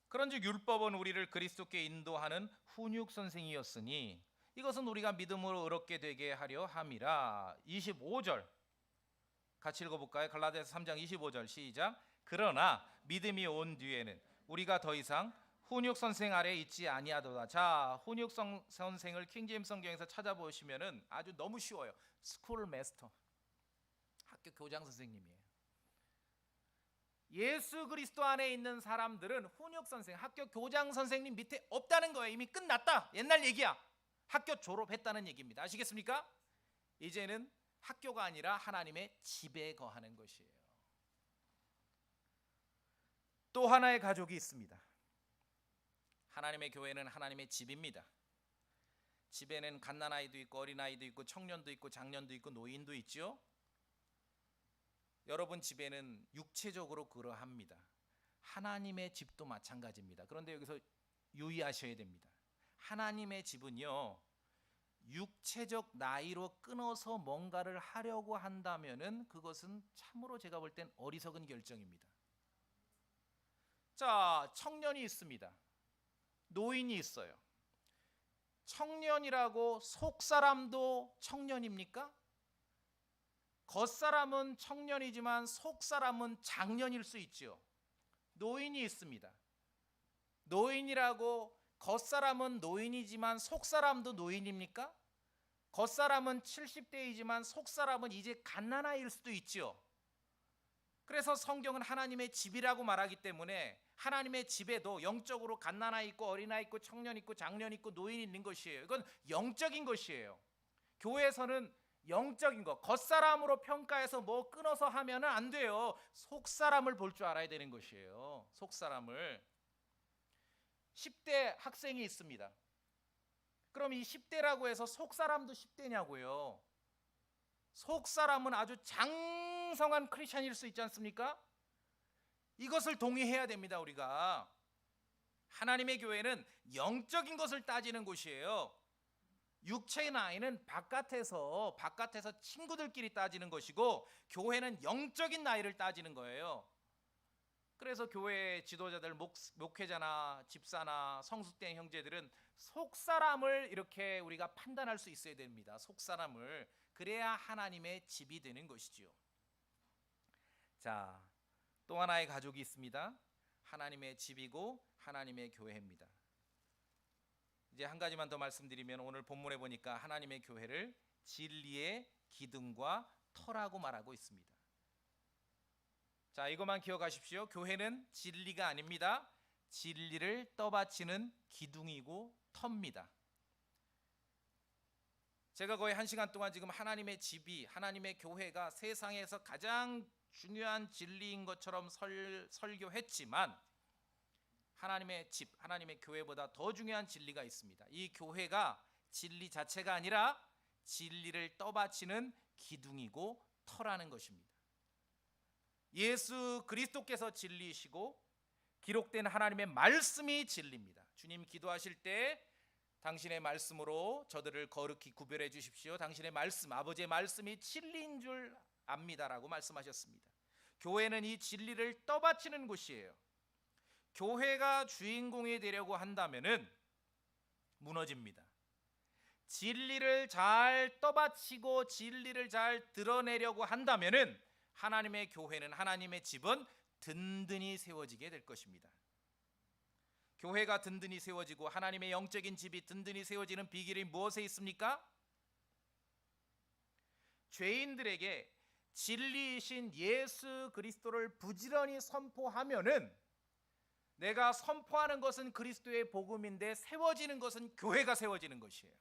Speaker 1: 그런즉 율법은 우리를 그리스도께 인도하는 훈육 선생이었으니 이것은 우리가 믿음으로 의롭게 되게 하려 함이라. 25절 같이 읽어볼까요? 갈라디아서 3장 25절 시작. 그러나 믿음이 온 뒤에는 우리가 더 이상 훈육 선생 아래 있지 아니하도다. 자, 훈육 선생을 킹제임스 성경에서 찾아보시면은 아주 너무 쉬워요. 스쿨 마스터, 학교 교장 선생님이에요. 예수 그리스도 안에 있는 사람들은 훈육 선생, 학교 교장 선생님 밑에 없다는 거예요. 이미 끝났다. 옛날 얘기야. 학교 졸업했다는 얘기입니다. 아시겠습니까? 이제는 학교가 아니라 하나님의 집에 거하는 것이에요. 또 하나의 가족이 있습니다. 하나님의 교회는 하나님의 집입니다. 집에는 갓난아이도 있고 어린아이도 있고 청년도 있고 장년도 있고 노인도 있죠. 여러분 집에는 육체적으로 그러합니다. 하나님의 집도 마찬가지입니다. 그런데 여기서 유의하셔야 됩니다. 하나님의 집은요, 육체적 나이로 끊어서 뭔가를 하려고 한다면은 그것은 참으로 제가 볼 땐 어리석은 결정입니다. 자, 청년이 있습니다. 노인이 있어요. 청년이라고 속사람도 청년입니까? 겉사람은 청년이지만 속사람은 장년일 수 있죠. 노인이 있습니다. 노인이라고 겉사람은 노인이지만 속사람도 노인입니까? 겉사람은 70대이지만 속사람은 이제 갓난아이일 수도 있죠. 그래서 성경은 하나님의 집이라고 말하기 때문에 하나님의 집에도 영적으로 갓난아이 있고 어린아이 있고 청년 있고 장년 있고 노인 있는 것이에요. 이건 영적인 것이에요. 교회에서는 영적인 것, 겉사람으로 평가해서 뭐 끊어서 하면은 안 돼요. 속사람을 볼 줄 알아야 되는 것이에요. 속사람을. 10대 학생이 있습니다. 그럼 이 10대라고 해서 속사람도 10대냐고요. 속사람은 아주 장성한 크리스찬일 수 있지 않습니까? 이것을 동의해야 됩니다. 우리가 하나님의 교회는 영적인 것을 따지는 곳이에요. 육체의 나이는 바깥에서 친구들끼리 따지는 것이고 교회는 영적인 나이를 따지는 거예요. 그래서 교회 지도자들, 목회자나 집사나 성숙된 형제들은 속사람을 이렇게 우리가 판단할 수 있어야 됩니다. 속사람을. 그래야 하나님의 집이 되는 것이지요. 자, 또 하나의 가족이 있습니다. 하나님의 집이고 하나님의 교회입니다. 이제 한 가지만 더 말씀드리면 오늘 본문에 보니까 하나님의 교회를 진리의 기둥과 터라고 말하고 있습니다. 자, 이것만 기억하십시오. 교회는 진리가 아닙니다. 진리를 떠받치는 기둥이고 터입니다. 제가 거의 1시간 동안 지금 하나님의 집이, 하나님의 교회가 세상에서 가장 중요한 진리인 것처럼 설교했지만 하나님의 집, 하나님의 교회보다 더 중요한 진리가 있습니다. 이 교회가 진리 자체가 아니라 진리를 떠받치는 기둥이고 터라는 것입니다. 예수 그리스도께서 진리이시고 기록된 하나님의 말씀이 진리입니다. 주님 기도하실 때 당신의 말씀으로 저들을 거룩히 구별해 주십시오. 당신의 말씀, 아버지의 말씀이 진리인 줄 압니다라고 말씀하셨습니다. 교회는 이 진리를 떠받치는 곳이에요. 교회가 주인공이 되려고 한다면은 무너집니다. 진리를 잘 떠받치고 진리를 잘 드러내려고 한다면은 하나님의 교회는, 하나님의 집은 든든히 세워지게 될 것입니다. 교회가 든든히 세워지고 하나님의 영적인 집이 든든히 세워지는 비결이 무엇에 있습니까? 죄인들에게 진리이신 예수 그리스도를 부지런히 선포하면은, 내가 선포하는 것은 그리스도의 복음인데 세워지는 것은 교회가 세워지는 것이에요.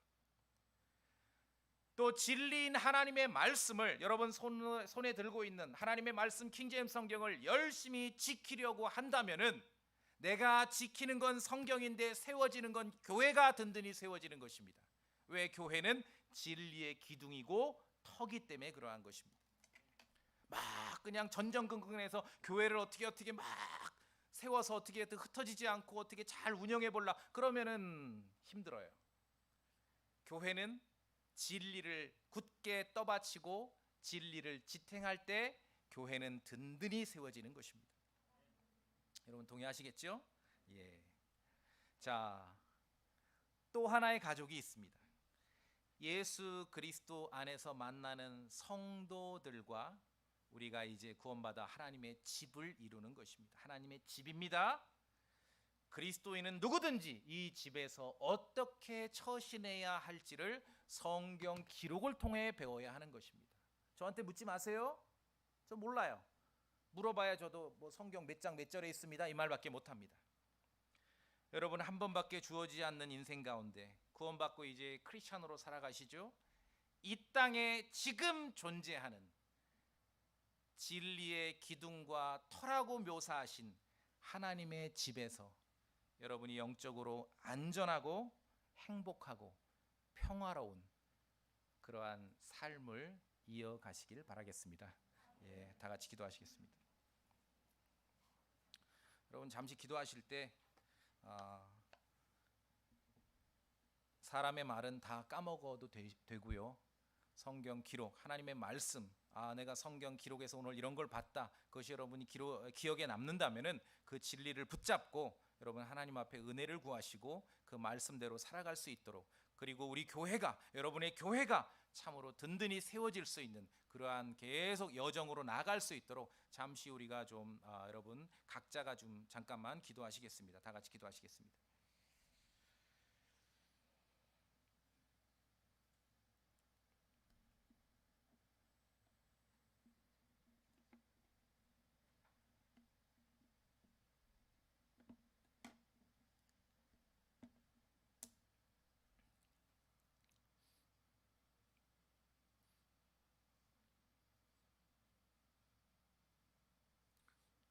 Speaker 1: 또 진리인 하나님의 말씀을, 여러분 손에 들고 있는 하나님의 말씀 킹제임스 성경을 열심히 지키려고 한다면은, 내가 지키는 건 성경인데 세워지는 건 교회가 든든히 세워지는 것입니다. 왜? 교회는 진리의 기둥이고 터기 때문에 그러한 것입니다. 막 그냥 전전긍긍해서 교회를 어떻게 막 세워서 어떻게 흩어지지 않고 어떻게 잘 운영해 볼라 그러면은 힘들어요. 교회는 진리를 굳게 떠받치고 진리를 지탱할 때 교회는 든든히 세워지는 것입니다. 여러분 동의하시겠죠? 예. 자, 또 하나의 가족이 있습니다. 예수 그리스도 안에서 만나는 성도들과 우리가 이제 구원받아 하나님의 집을 이루는 것입니다. 하나님의 집입니다. 그리스도인은 누구든지 이 집에서 어떻게 처신해야 할지를 성경 기록을 통해 배워야 하는 것입니다. 저한테 묻지 마세요. 저 몰라요. 물어봐야 저도 뭐 성경 몇 장 몇 절에 있습니다 이 말밖에 못합니다. 여러분, 한 번밖에 주어지지 않는 인생 가운데 구원받고 이제 크리스찬으로 살아가시죠. 이 땅에 지금 존재하는 진리의 기둥과 터라고 묘사하신 하나님의 집에서 여러분이 영적으로 안전하고 행복하고 평화로운 그러한 삶을 이어가시길 바라겠습니다. 예, 다 같이 기도하시겠습니다. 여러분 잠시 기도하실 때 사람의 말은 다 까먹어도 되고요. 성경 기록, 하나님의 말씀, 내가 성경 기록에서 오늘 이런 걸 봤다. 그것이 여러분이 기억에 남는다면은 그 진리를 붙잡고 여러분 하나님 앞에 은혜를 구하시고 그 말씀대로 살아갈 수 있도록, 그리고 우리 교회가, 여러분의 교회가 참으로 든든히 세워질 수 있는 그러한 계속 여정으로 나아갈 수 있도록 잠시 우리가 좀 여러분 각자가 좀 잠깐만 기도하시겠습니다. 다 같이 기도하시겠습니다.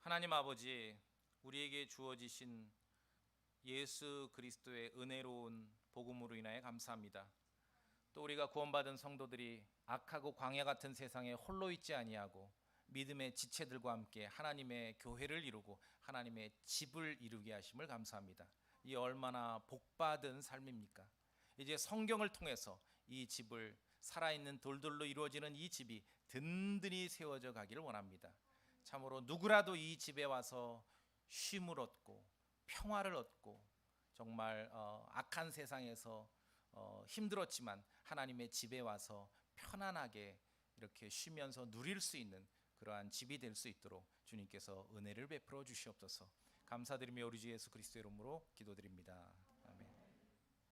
Speaker 1: 하나님 아버지, 우리에게 주어지신 예수 그리스도의 은혜로운 복음으로 인하여 감사합니다. 또 우리가 구원받은 성도들이 악하고 광야 같은 세상에 홀로 있지 아니하고 믿음의 지체들과 함께 하나님의 교회를 이루고 하나님의 집을 이루게 하심을 감사합니다. 이 얼마나 복받은 삶입니까? 이제 성경을 통해서 이 집을, 살아있는 돌들로 이루어지는 이 집이 든든히 세워져 가기를 원합니다. 참으로 누구라도 이 집에 와서 쉼을 얻고 평화를 얻고 정말 악한 세상에서 힘들었지만 하나님의 집에 와서 편안하게 이렇게 쉬면서 누릴 수 있는 그러한 집이 될 수 있도록 주님께서 은혜를 베풀어 주시옵소서. 감사드리며 우리 주 예수 그리스도의 이름으로 기도드립니다.